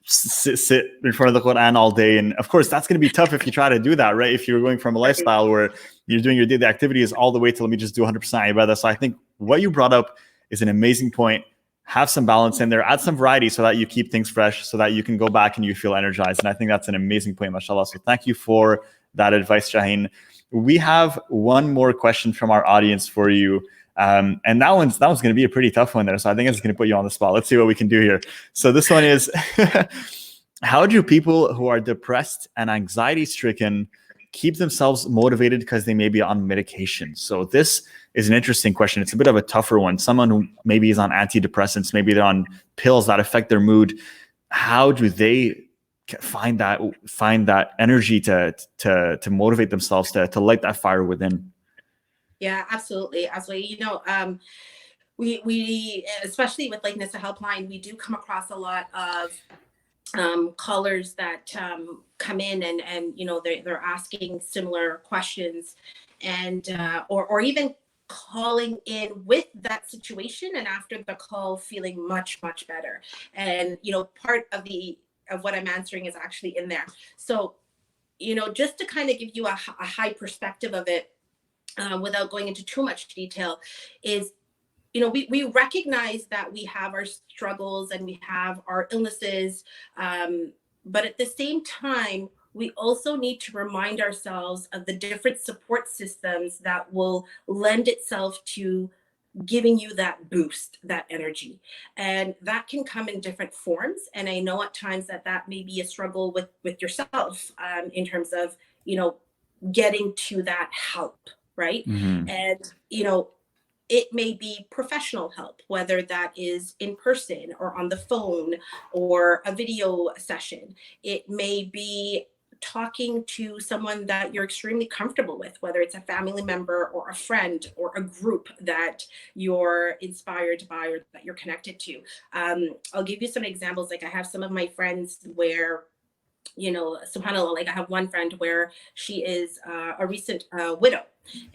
sit in front of the Quran all day. And of course, that's going to be tough if you try to do that, right? If you're going from a lifestyle where you're doing your daily activities all the way to let me just do 100% ibadah. So I think what you brought up is an amazing point. Have some balance in there, add some variety so that you keep things fresh, so that you can go back and you feel energized. And I think that's an amazing point, mashallah. So thank you for that advice, Shaheen. We have one more question from our audience for you. And that one's going to be a pretty tough one there. So I think it's going to put you on the spot. Let's see what we can do here. So this one is, how do people who are depressed and anxiety stricken keep themselves motivated because they may be on medication? So this is an interesting question. It's a bit of a tougher one. Someone who maybe is on antidepressants, maybe they're on pills that affect their mood. How do they find that energy to motivate themselves, to light that fire within? Yeah, absolutely. We especially with like Nissa Helpline, we do come across a lot of callers that come in and they're asking similar questions, and or even calling in with that situation, and after the call feeling much better. And part of what I'm answering is actually in there. So just to kind of give you a high perspective of it, without going into too much detail, is we recognize that we have our struggles and we have our illnesses, but at the same time we also need to remind ourselves of the different support systems that will lend itself to giving you that boost, that energy. And that can come in different forms. And I know at times that may be a struggle with yourself, in terms of getting to that help, right? Mm-hmm. And it may be professional help, whether that is in person or on the phone or a video session. It may be talking to someone that you're extremely comfortable with, whether it's a family member or a friend or a group that you're inspired by or that you're connected to. I'll give you some examples. Like I have some of my friends where, subhanAllah, like I have one friend where she is a recent widow.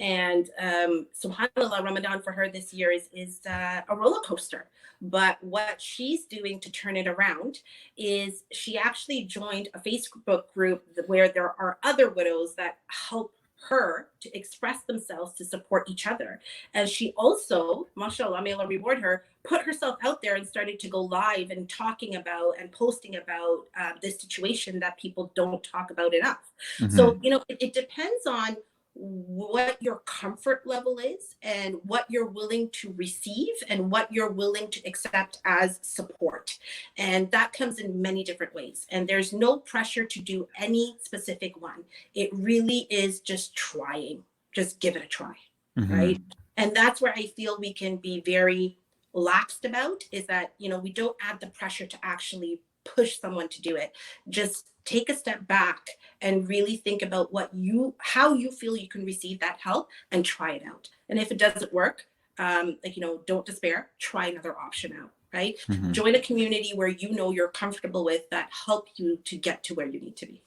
And subhanAllah, Ramadan for her this year is a roller coaster. But what she's doing to turn it around is she actually joined a Facebook group where there are other widows that help her to express themselves, to support each other. And she also, mashallah, may Allah reward her, put herself out there and started to go live and talking about and posting about this situation that people don't talk about enough. Mm-hmm. So, it depends on what your comfort level is and what you're willing to receive and what you're willing to accept as support. And that comes in many different ways. And there's no pressure to do any specific one. It really is just trying. Just give it a try, mm-hmm. right? And that's where I feel we can be very laxed about, is that, we don't add the pressure to actually push someone to do it. Just take a step back and really think about how you feel you can receive that help and try it out. And if it doesn't work, don't despair, try another option out, right? Mm-hmm. Join a community where you're comfortable with, that help you to get to where you need to be.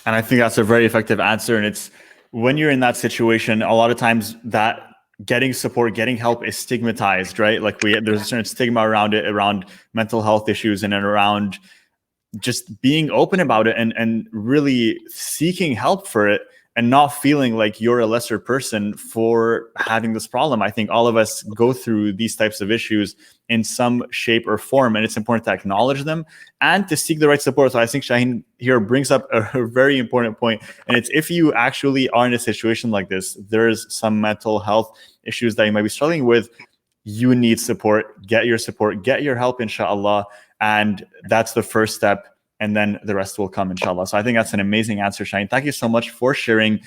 And I think that's a very effective answer. And it's when you're in that situation, a lot of times that getting support, getting help is stigmatized, right? Like there's a certain stigma around it, around mental health issues and around just being open about it and really seeking help for it. and not feeling like you're a lesser person for having this problem. I think all of us go through these types of issues in some shape or form, and it's important to acknowledge them and to seek the right support. So I think Shaheen here brings up a very important point, and it's if you actually are in a situation like this, there's some mental health issues that you might be struggling with, you need support, get your help, inshallah. And that's the first step. And then the rest will come, inshallah. So I think that's an amazing answer, Shaheen. Thank you so much for sharing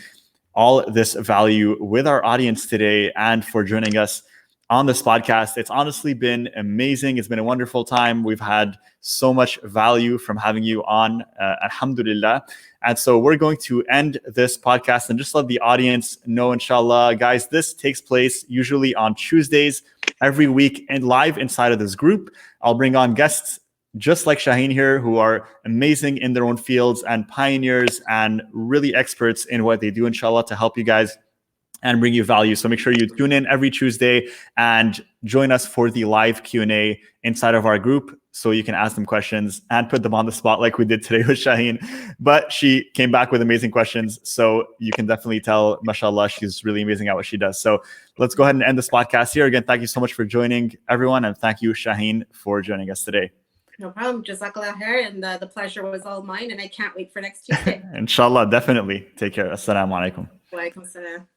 all this value with our audience today and for joining us on this podcast. It's honestly been amazing. It's been a wonderful time. We've had so much value from having you on, alhamdulillah. And so we're going to end this podcast and just let the audience know, inshallah, guys, this takes place usually on Tuesdays every week and live inside of this group. I'll bring on guests just like Shaheen here, who are amazing in their own fields and pioneers and really experts in what they do, inshallah, to help you guys and bring you value. So make sure you tune in every Tuesday and join us for the live Q&A inside of our group so you can ask them questions and put them on the spot like we did today with Shaheen. But she came back with amazing questions. So you can definitely tell, mashallah, she's really amazing at what she does. So let's go ahead and end this podcast here. Again, thank you so much for joining, everyone. And thank you, Shaheen, for joining us today. No problem. Jazakallah khair, and the pleasure was all mine, and I can't wait for next Tuesday. Inshallah, definitely. Take care. Assalamu alaikum. Wa alaikum salam.